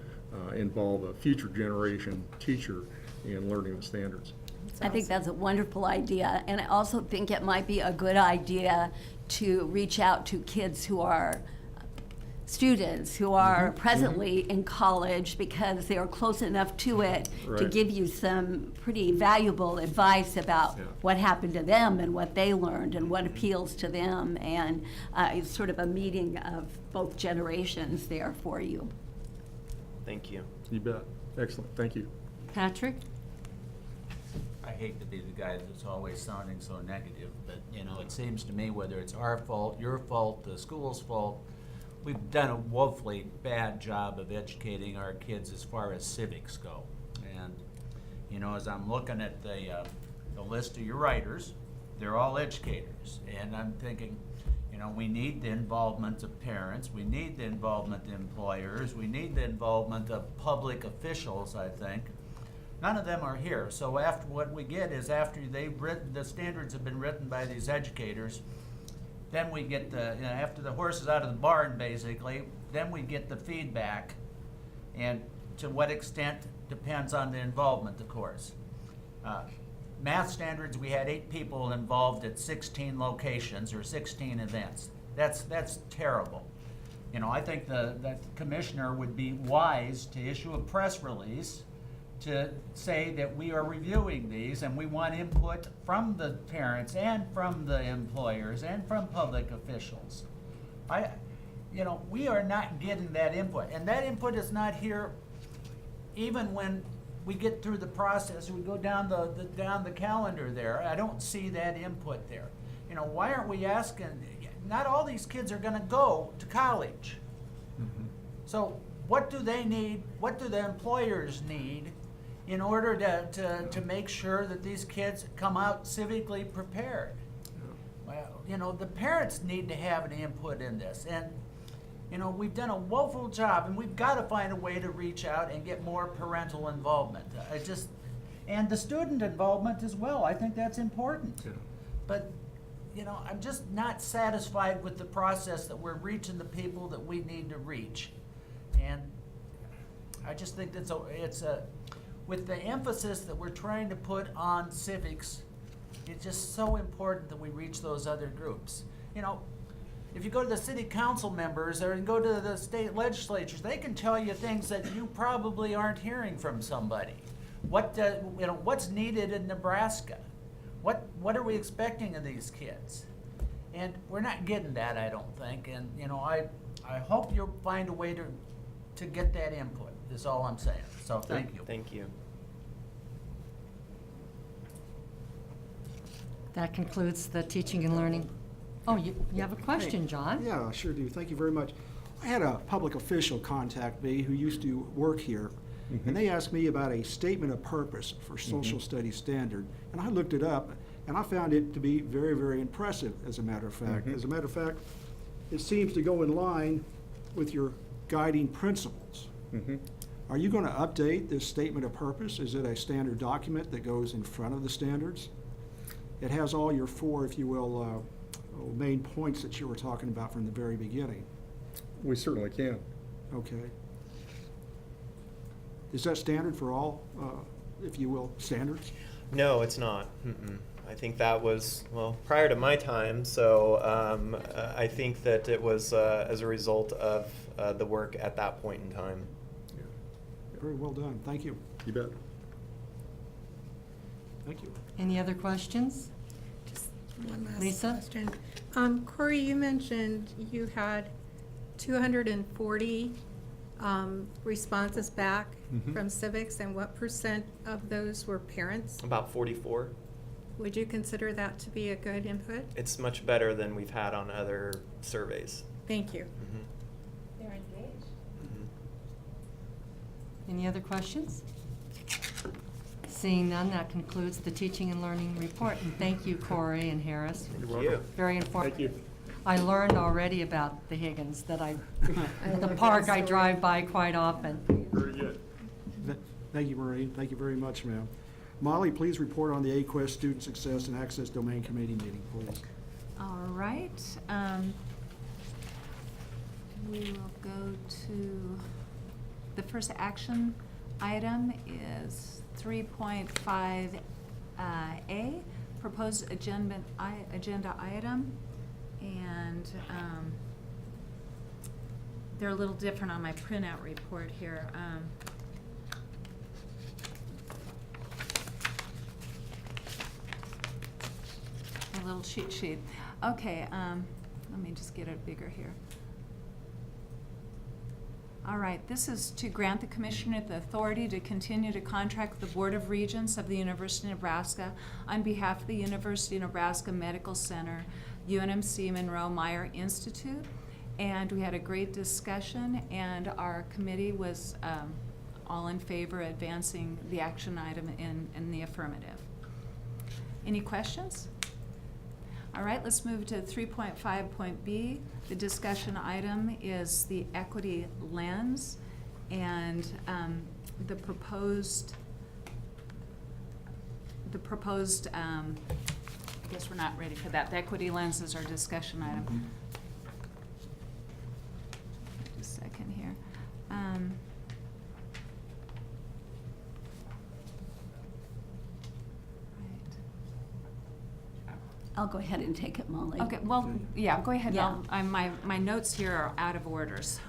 involve a future generation teacher in learning the standards. I think that's a wonderful idea. And I also think it might be a good idea to reach out to kids who are students who are presently in college because they are close enough to it to Right. give you some pretty valuable advice about Yeah. what happened to them and what they learned and what appeals to them. And it's sort of a meeting of both generations there for you. Thank you. You bet. Excellent. Thank you. Patrick? I hate to be the guy that's always sounding so negative, but, you know, it seems to me whether it's our fault, your fault, the school's fault, we've done a woefully bad job of educating our kids as far as civics go. And, you know, as I'm looking at the list of your writers, they're all educators. And I'm thinking, you know, we need the involvement of parents, we need the involvement of employers, we need the involvement of public officials, I think. None of them are here. So after what we get is after they've written, the standards have been written by these educators, then we get the, you know, after the horse is out of the barn basically, then we get the feedback. And to what extent depends on the involvement, of course. Math standards, we had 8 people involved at 16 locations or 16 events. That's terrible. You know, I think that the commissioner would be wise to issue a press release to say that we are reviewing these and we want input from the parents and from the employers and from public officials. You know, we are not getting that input, and that input is not here even when we get through the process, we go down the calendar there. I don't see that input there. You know, why aren't we asking, not all these kids are gonna go to college. So what do they need, what do the employers need in order to make sure that these kids come out civically prepared? Well, you know, the parents need to have an input in this. And, you know, we've done a woeful job, and we've got to find a way to reach out and get more parental involvement. And the student involvement as well. I think that's important. Yeah. But, you know, I'm just not satisfied with the process that we're reaching the people that we need to reach. And I just think that's with the emphasis that we're trying to put on civics, it's just so important that we reach those other groups. You know, If you go to the city council members or go to the state legislatures, they can tell you things that you probably aren't hearing from somebody. What's needed in Nebraska? What are we expecting of these kids? And we're not getting that, I don't think. And I hope you'll find a way to get that input. Is all I'm saying. So thank you. Thank you. That concludes the teaching and learning. Oh, you have a question, John? Yeah, I sure do. Thank you very much. I had a public official contact me who used to work here, and they asked me about a statement of purpose for social studies standard. And I looked it up, and I found it to be very, very impressive, as a matter of fact. As a matter of fact, it seems to go in line with your guiding principles. Are you going to update this statement of purpose? Is it a standard document that goes in front of the standards? It has all your four, if you will, main points that you were talking about from the very beginning. We certainly can. Okay. Is that standard for all, if you will, standards? No, it's not. I think that was, well, prior to my time, so I think that it was as a result of the work at that point in time. Very well done. Thank you. You bet. Thank you. Any other questions? Just one last Lisa? question. Corey, you mentioned you had 240 responses back from civics, and what % of those were parents? About 44. Would you consider that to be a good input? It's much better than we've had on other surveys. Thank you. They're engaged. Any other questions? Seeing none, that concludes the teaching and learning report. And thank you, Corey and Harris. Thank you. Very informative. Thank you. I learned already about the Higgins, that the park I drive by quite often. Very good. Thank you, Maureen. Thank you very much, ma'am. Molly, please report on the AQuest Student Success and Access Domain Committee meeting, please. All right. We will go to, the first action item is 3.5A, proposed agenda item. And they're a little different on my printout report here. A little cheat sheet. Okay, let me just get it bigger here. All right, this is to grant the Commissioner the authority to continue to contract with the Board of Regents of the University of Nebraska on behalf of the University of Nebraska Medical Center, UNMC Monroe Meyer Institute. And we had a great discussion, and our committee was all in favor of advancing the action item in the affirmative. Any questions? All right, let's move to 3.5.B. The discussion item is the equity lens, and the proposed, I guess we're not ready for that. The equity lens is our discussion item. Just a second here. I'll go ahead and take it, Molly. Okay, well, yeah, go ahead. Yeah. My notes here are out of order, so.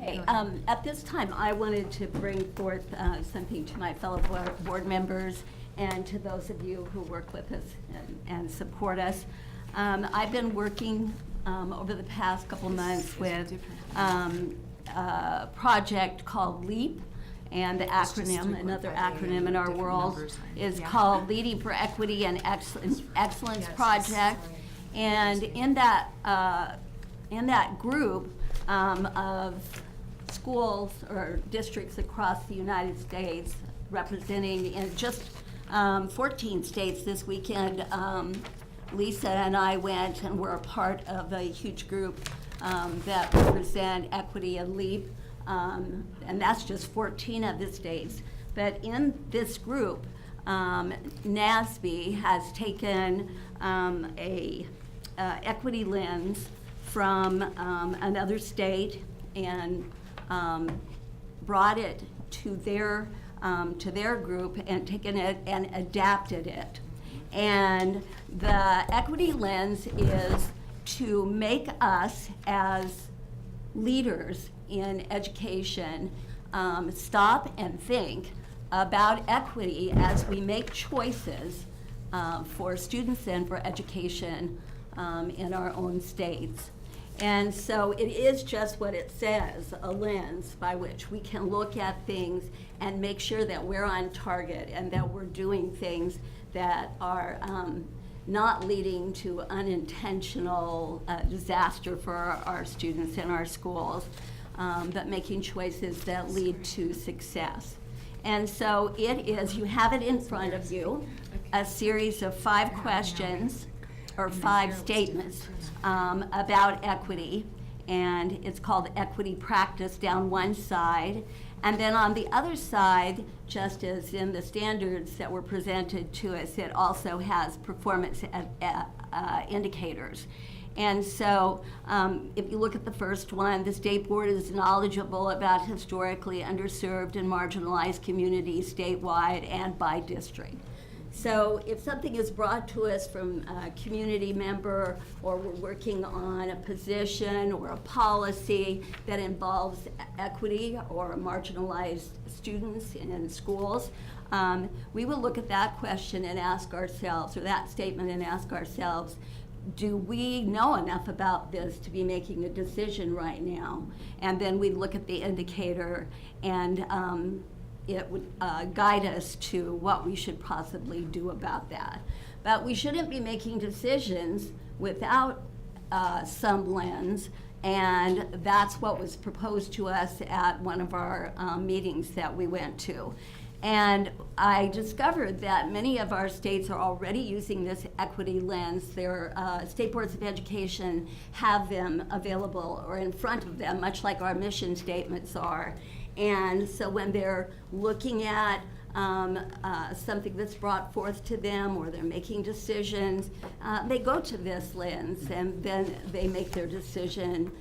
Okay, at this time, I wanted to bring forth something to my fellow board members and to those of you who work with us and support us. I've been working over the past couple months with a project called LEAP, and the acronym, another acronym in our world, is called Leading for Equity and Excellence Project. And in that group of schools or districts across the United States, representing in just 14 states this weekend, Lisa and I went and were a part of a huge group that represent equity and LEAP. And that's just 14 of the states. But in this group, NASB has taken a equity lens from another state and brought it to their group and taken it and adapted it. And the equity lens is to make us as leaders in education stop and think about equity as we make choices for students and for education in our own states. And so it is just what it says, a lens by which we can look at things and make sure that we're on target and that we're doing things that are not leading to unintentional disaster for our students in our schools, but making choices that lead to success. And so it is, you have it in front of you, a series of 5 questions or 5 statements about equity, and it's called Equity Practice down one side. And then on the other side, just as in the standards that were presented to us, it also has performance indicators. And so if you look at the first one, the state board is knowledgeable about historically underserved and marginalized communities statewide and by district. So if something is brought to us from a community member, or we're working on a position or a policy that involves equity or marginalized students in schools, we will look at that question and ask ourselves, or that statement and ask ourselves, do we know enough about this to be making a decision right now? And then we look at the indicator, and it would guide us to what we should possibly do about that. But we shouldn't be making decisions without some lens, and that's what was proposed to us at one of our meetings that we went to. And I discovered that many of our states are already using this equity lens. Their state boards of education have them available or in front of them, much like our mission statements are. And so when they're looking at something that's brought forth to them, or they're making decisions, they go to this lens, and then they make their decision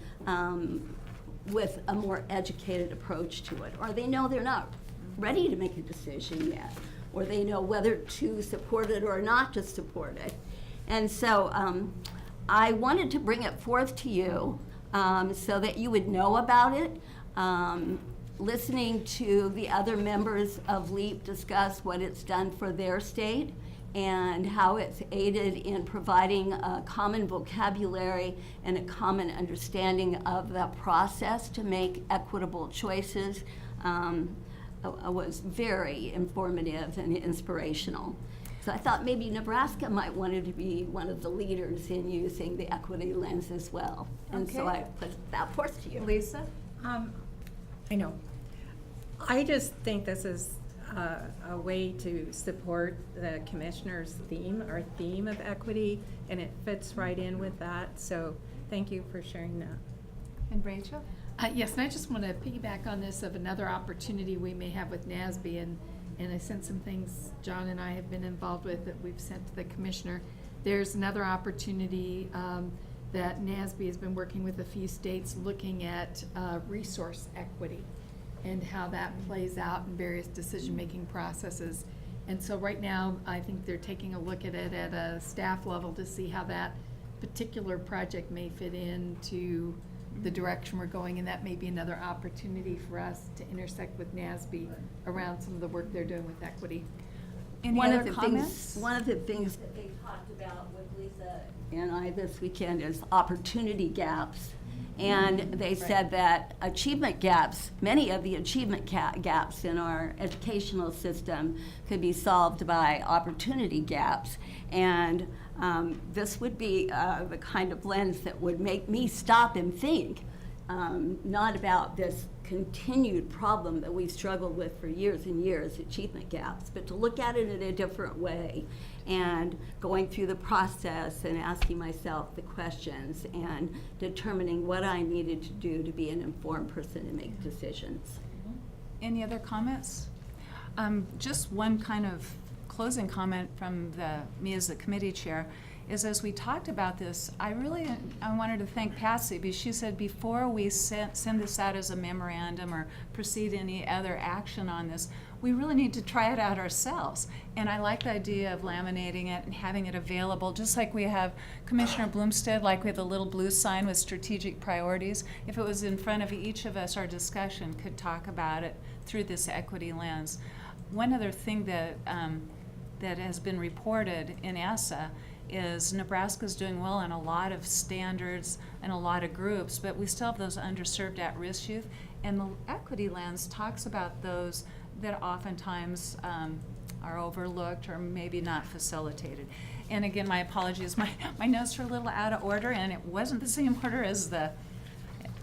with a more educated approach to it. Or they know they're not ready to make a decision yet, or they know whether to support it or not to support it. And so I wanted to bring it forth to you so that you would know about it. Listening to the other members of LEAP discuss what it's done for their state and how it's aided in providing a common vocabulary and a common understanding of the process to make equitable choices was very informative and inspirational. So I thought maybe Nebraska might want to be one of the leaders in using the equity lens as well. And so Okay. I put that forth to you. Lisa? I know. I just think this is a way to support the commissioner's theme, our theme of equity, and it fits right in with that. So thank you for sharing that. And Rachel? Yes, and I just want to piggyback on this of another opportunity we may have with NASB, and I sent some things John and I have been involved with that we've sent to the commissioner. There's another opportunity that NASB has been working with a few states looking at resource equity and how that plays out in various decision-making processes. And so right now, I think they're taking a look at it at a staff level to see how that particular project may fit into the direction we're going, and that may be another opportunity for us to intersect with NASB around some of the work they're doing with equity. Any One other of the comments? One of the things that they talked about with Lisa and I this weekend is opportunity gaps. And they said that achievement gaps, many of the achievement gaps in our educational system could be solved by opportunity gaps. And this would be the kind of lens that would make me stop and think, not about this continued problem that we've struggled with for years and years, achievement gaps, but to look at it in a different way, and going through the process and asking myself the questions and determining what I needed to do to be an informed person and make decisions. Any other comments? Just one kind of closing comment from me as the committee chair is as we talked about this, I wanted to thank Patsy, because she said before we send this out as a memorandum or proceed any other action on this, we really need to try it out ourselves. And I like the idea of laminating it and having it available, just like we have Commissioner Bloomstead, like we have the little blue sign with strategic priorities. If it was in front of each of us, our discussion could talk about it through this equity lens. One other thing that that has been reported in ESSA is Nebraska's doing well in a lot of standards and a lot of groups, but we still have those underserved at-risk youth. And the equity lens talks about those that oftentimes are overlooked or maybe not facilitated. And again, my apologies, my notes are a little out of order, and it wasn't the same order as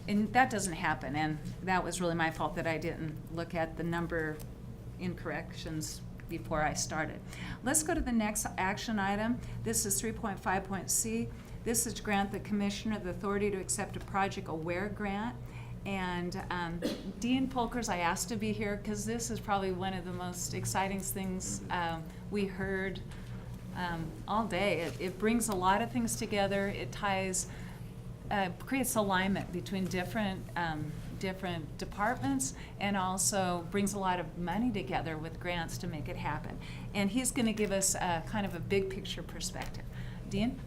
and that doesn't happen, and that was really my fault that I didn't look at the number incorrections before I started. Let's go to the next action item. This is 3.5.C. This is to grant the commissioner the authority to accept a Project Aware grant. And Dean Polkers, I asked to be here because this is probably one of the most exciting things we heard all day. It brings a lot of things together. It ties, creates alignment between different departments, and also brings a lot of money together with grants to make it happen. And he's going to give us kind of a big picture perspective. Dean?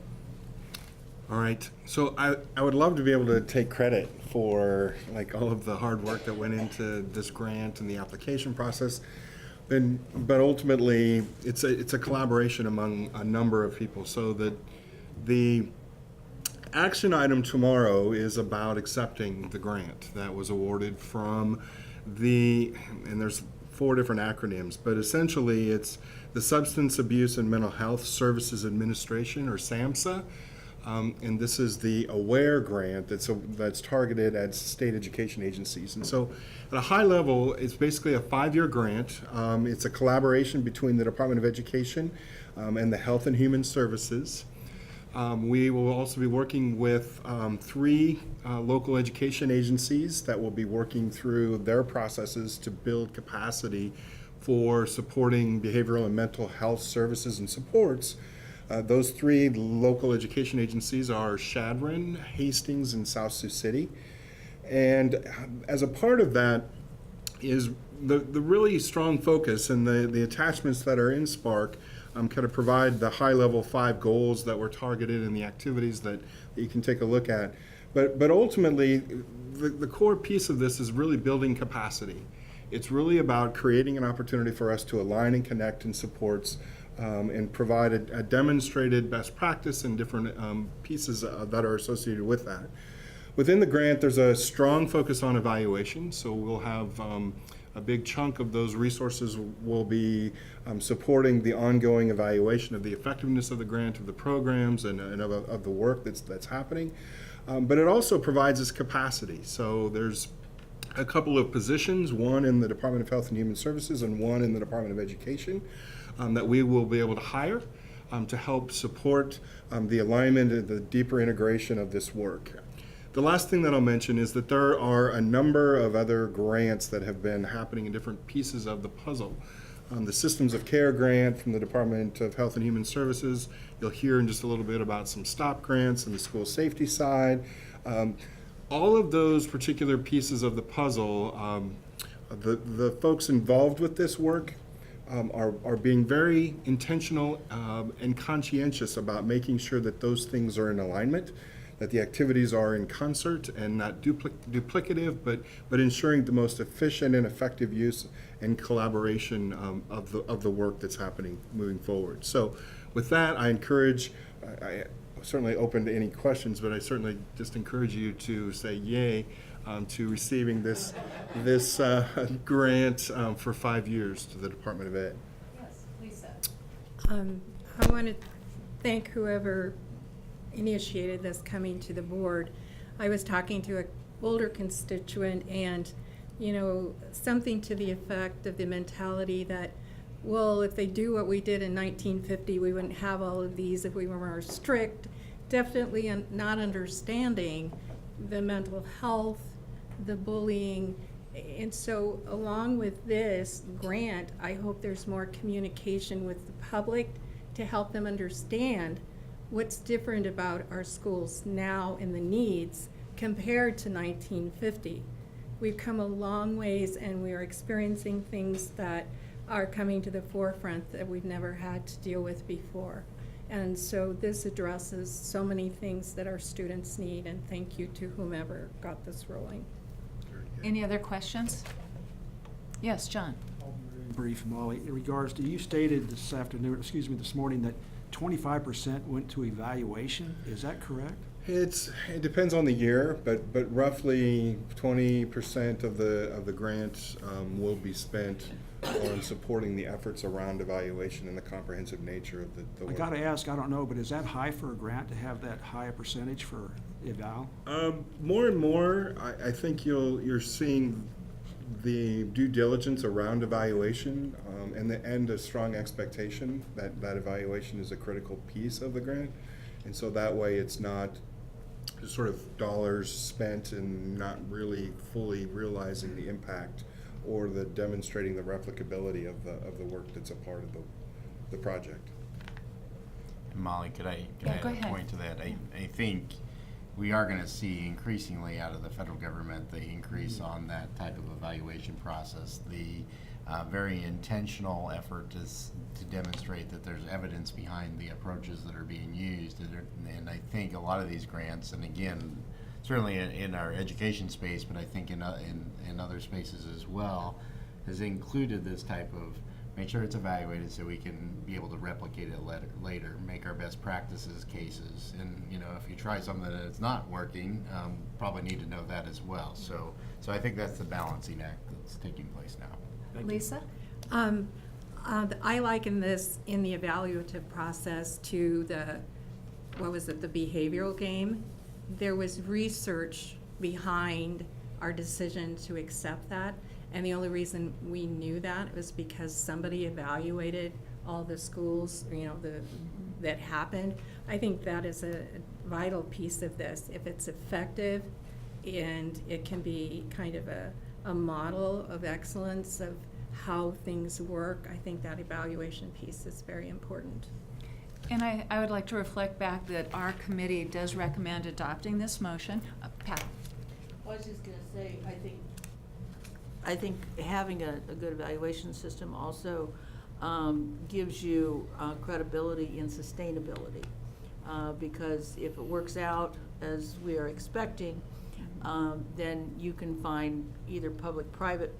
All right, so I would love to be able to take credit for like all of the hard work that went into this grant and the application process, but ultimately it's a collaboration among a number of people. So that the action item tomorrow is about accepting the grant that was awarded from and there's 4 different acronyms, but essentially it's the Substance Abuse and Mental Health Services Administration, or SAMHSA. And this is the AWARE grant that's targeted at state education agencies. And so at a high level, it's basically a 5-year grant. It's a collaboration between the Department of Education and the Health and Human Services. We will also be working with 3 local education agencies that will be working through their processes to build capacity for supporting behavioral and mental health services and supports. Those 3 local education agencies are Chadron, Hastings, and South Sioux City. And as a part of that is the really strong focus, and the attachments that are in Spark kind of provide the high-level 5 goals that were targeted and the activities that you can take a look at. But ultimately, the core piece of this is really building capacity. It's really about creating an opportunity for us to align and connect in supports and provide a demonstrated best practice and different pieces that are associated with that. Within the grant, there's a strong focus on evaluation, so we'll have a big chunk of those resources will be supporting the ongoing evaluation of the effectiveness of the grant, of the programs, and of the work that's happening. But it also provides us capacity. So there's a couple of positions, one in the Department of Health and Human Services and one in the Department of Education, that we will be able to hire to help support the alignment and the deeper integration of this work. The last thing that I'll mention is that there are a number of other grants that have been happening in different pieces of the puzzle. The Systems of Care grant from the Department of Health and Human Services. You'll hear in just a little bit about some STOP grants on the school safety side. All of those particular pieces of the puzzle, the folks involved with this work are being very intentional and conscientious about making sure that those things are in alignment, that the activities are in concert and not duplicative, but ensuring the most efficient and effective use and collaboration of the work that's happening moving forward. So with that, I encourage, I certainly open to any questions, but I certainly just encourage you to say yay to receiving this grant for 5 years to the Department of Ed. Yes, Lisa. I want to thank whoever initiated this coming to the board. I was talking to an older constituent, and something to the effect of the mentality that, well, if they do what we did in 1950, we wouldn't have all of these if we were more strict. Definitely not understanding the mental health, the bullying. And so along with this grant, I hope there's more communication with the public to help them understand what's different about our schools now and the needs compared to 1950. We've come a long ways, and we are experiencing things that are coming to the forefront that we've never had to deal with before. And so this addresses so many things that our students need, and thank you to whomever got this rolling. Any other questions? Yes, John? Brief, Molly. In regards to, you stated this morning, that 25% went to evaluation. Is that correct? It depends on the year, but roughly 20% of the grant will be spent on supporting the efforts around evaluation and the comprehensive nature of the I work. gotta ask, I don't know, but is that high for a grant to have that high a percentage for eval? More and more, I think you're seeing the due diligence around evaluation and a strong expectation that evaluation is a critical piece of the grant. And so that way it's not just sort of dollars spent and not really fully realizing the impact or the demonstrating the replicability of the work that's a part of the project. Molly, could I Yeah, go add a ahead. point to that? I think we are going to see increasingly out of the federal government the increase on that type of evaluation process. The very intentional effort is to demonstrate that there's evidence behind the approaches that are being used. And I think a lot of these grants, and again, certainly in our education space, but I think in other spaces as well, has included this type of make sure it's evaluated so we can be able to replicate it later, make our best practices cases. And, you know, if you try something that it's not working, probably need to know that as well. So I think that's the balancing act that's taking place now. Lisa? I liken this in the evaluative process to the behavioral game. There was research behind our decision to accept that, and the only reason we knew that was because somebody evaluated all the schools, that happened. I think that is a vital piece of this. If it's effective and it can be kind of a model of excellence of how things work, I think that evaluation piece is very important. And I would like to reflect back that our committee does recommend adopting this motion. Pat? I was just gonna say, I think having a good evaluation system also gives you credibility and sustainability. Because if it works out as we are expecting, then you can find either public-private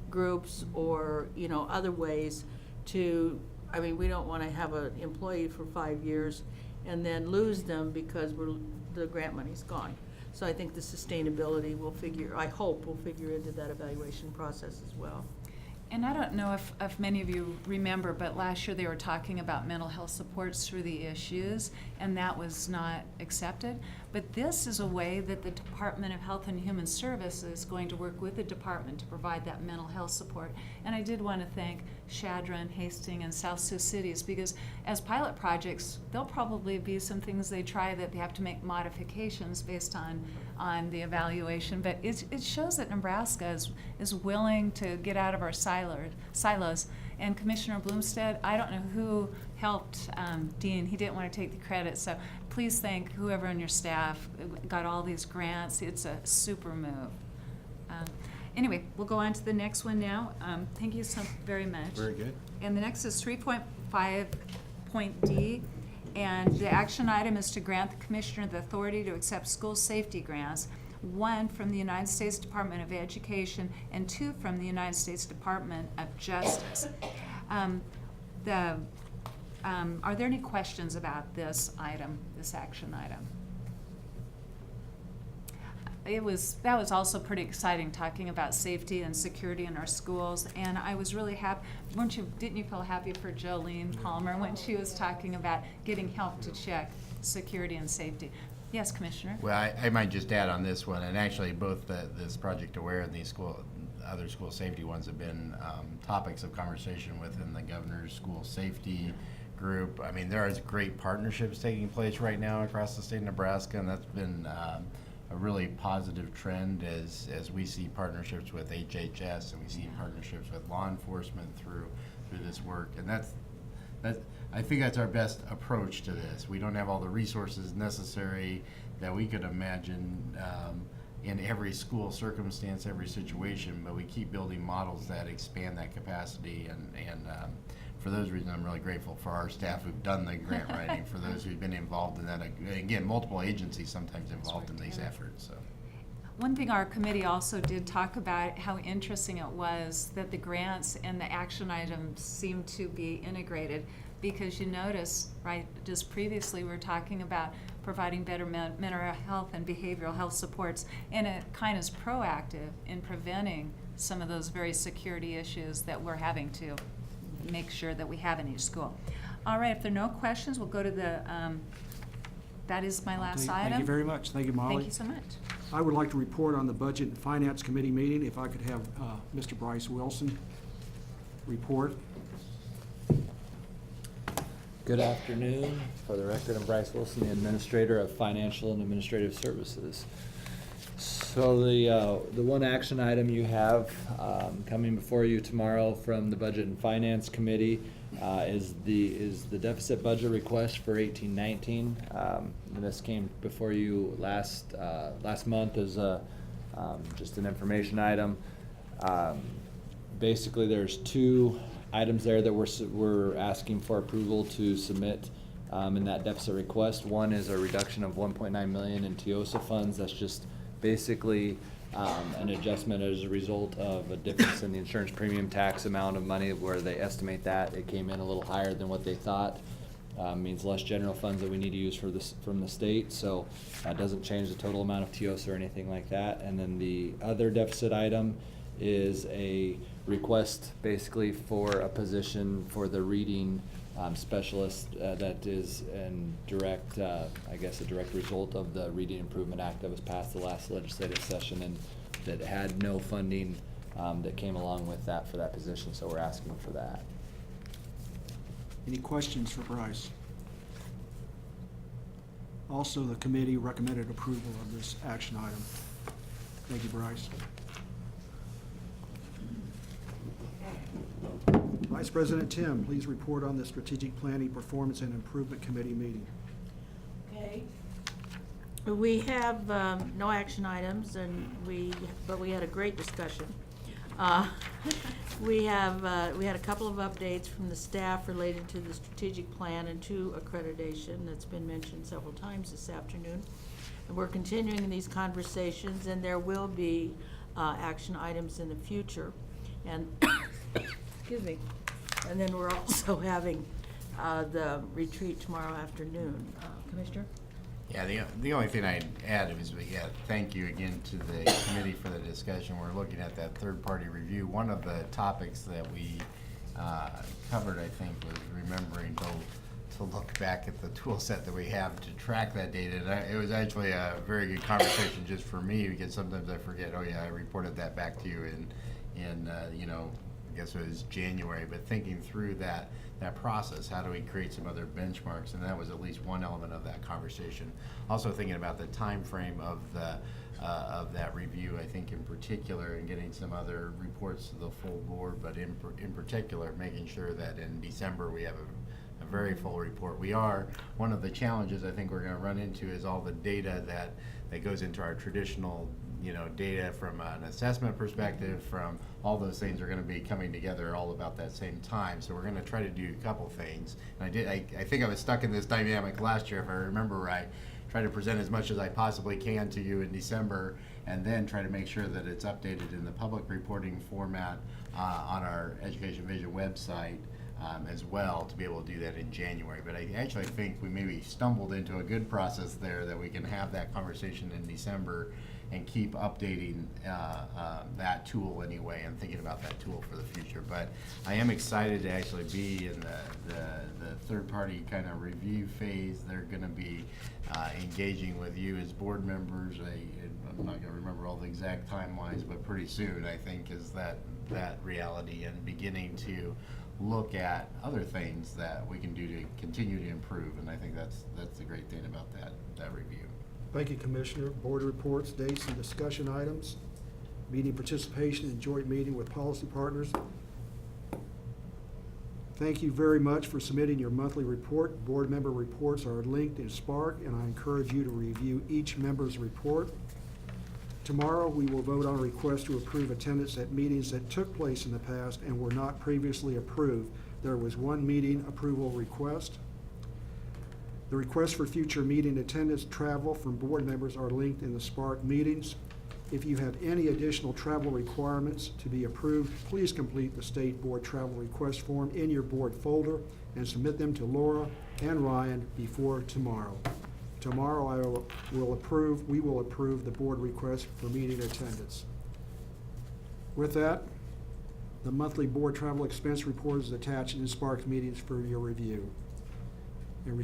groups or, other ways to, we don't want to have an employee for 5 years and then lose them because the grant money's gone. So I think the sustainability I hope will figure into that evaluation process as well. And I don't know if many of you remember, but last year they were talking about mental health supports through the issues, and that was not accepted. But this is a way that the Department of Health and Human Services is going to work with the department to provide that mental health support. And I did want to thank Shadron, Hastings, and South Sioux cities, because as pilot projects, there'll probably be some things they try that they have to make modifications based on the evaluation. But it shows that Nebraska is willing to get out of our silos. And Commissioner Bloomstead, I don't know who helped Dean. He didn't want to take the credit. So please thank whoever on your staff got all these grants. It's a super move. Anyway, we'll go on to the next one now. Thank you so very much. Very good. And the next is 3.5 point D. And the action item is to grant the commissioner the authority to accept school safety grants, 1 from the United States Department of Education and 2 from the United States Department of Justice. Are there any questions about this item, this action item? That was also pretty exciting, talking about safety and security in our schools, and I was really happy. Didn't you feel happy for Jolene Palmer when she was talking about getting help to check security and safety? Yes, Commissioner? Well, I might just add on this one, and actually both this Project Aware and these other school safety ones have been topics of conversation within the governor's school safety group. There is great partnerships taking place right now across the state of Nebraska, and that's been a really positive trend as we see partnerships with HHS and we see partnerships with law enforcement through this work. And I think that's our best approach to this. We don't have all the resources necessary that we could imagine in every school circumstance, every situation, but we keep building models that expand that capacity, and for those reasons, I'm really grateful for our staff who've done the grant writing, for those who've been involved in that. Again, multiple agencies sometimes involved in these efforts, so. One thing our committee also did talk about, how interesting it was that the grants and the action items seem to be integrated, because you notice, right, just previously we were talking about providing better mental health and behavioral health supports, and it kind of is proactive in preventing some of those very security issues that we're having to make sure that we have in each school. All right, if there are no questions, we'll go to the, that is my last item. Thank you very much. Thank you, Molly. Thank you so much. I would like to report on the Budget and Finance Committee meeting. If I could have Mr. Bryce Wilson report. Good afternoon. For the record, I'm Bryce Wilson, the Administrator of Financial and Administrative Services. So the one action item you have coming before you tomorrow from the Budget and Finance Committee is the deficit budget request for 18-19. And this came before you last month as just an information item. Basically, there's two items there that we're asking for approval to submit in that deficit request. One is a reduction of $1.9 million in TIOSA funds. That's just basically an adjustment as a result of a difference in the insurance premium tax amount of money, where they estimate that it came in a little higher than what they thought. Means less general funds that we need to use for this from the state, so that doesn't change the total amount of TIOSA or anything like that. And then the other deficit item is a request basically for a position for the reading specialist that is in direct, I guess, a direct result of the Reading Improvement Act that was passed the last legislative session, and that had no funding that came along with that for that position, so we're asking for that. Any questions for Bryce? Also, the committee recommended approval of this action item. Thank you, Bryce. Vice President Tim, please report on the Strategic Planning Performance and Improvement Committee meeting. Okay. We have no action items, but we had a great discussion. We had a couple of updates from the staff related to the strategic plan and to accreditation that's been mentioned several times this afternoon. And we're continuing these conversations, and there will be action items in the future. And excuse me. And then we're also having the retreat tomorrow afternoon. Commissioner? Yeah, the only thing I'd add is, thank you again to the committee for the discussion. We're looking at that third-party review. One of the topics that we covered, I think, was remembering to look back at the tool set that we have to track that data. And it was actually a very good conversation just for me, because sometimes I forget, oh yeah, I reported that back to you in you know, I guess it was January, but thinking through that process, how do we create some other benchmarks? And that was at least one element of that conversation. Also thinking about the time frame of that review, I think in particular, and getting some other reports to the full board, but in particular, making sure that in December we have a very full report. One of the challenges I think we're going to run into is all the data that goes into our traditional, you know, data from an assessment perspective, from all those things are going to be coming together all about that same time. So we're going to try to do a couple things. And I think I was stuck in this dynamic last year, if I remember right. Try to present as much as I possibly can to you in December, and then try to make sure that it's updated in the public reporting format on our Education Vision website as well, to be able to do that in January. But I actually think we maybe stumbled into a good process there, that we can have that conversation in December and keep updating that tool anyway, and thinking about that tool for the future. But I am excited to actually be in the third-party kind of review phase. They're going to be engaging with you as board members. I'm not going to remember all the exact timelines, but pretty soon, I think, is that reality, and beginning to look at other things that we can do to continue to improve. And I think that's the great thing about that review. Thank you, Commissioner. Board reports, dates, and discussion items. Meeting participation in joint meeting with policy partners. Thank you very much for submitting your monthly report. Board member reports are linked in Spark, and I encourage you to review each member's report. Tomorrow, we will vote on a request to approve attendance at meetings that took place in the past and were not previously approved. There was one meeting approval request. The requests for future meeting attendance travel from board members are linked in the Spark meetings. If you have any additional travel requirements to be approved, please complete the State Board Travel Request Form in your board folder and submit them to Laura and Ryan before tomorrow. Tomorrow, we will approve the board request for meeting attendance. With that, the monthly board travel expense report is attached in Spark's meetings for your review. In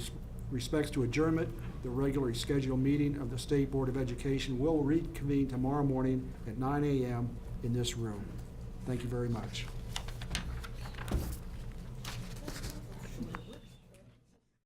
respects to adjournment, the regularly scheduled meeting of the State Board of Education will reconvene tomorrow morning at 9 a.m. in this room. Thank you very much.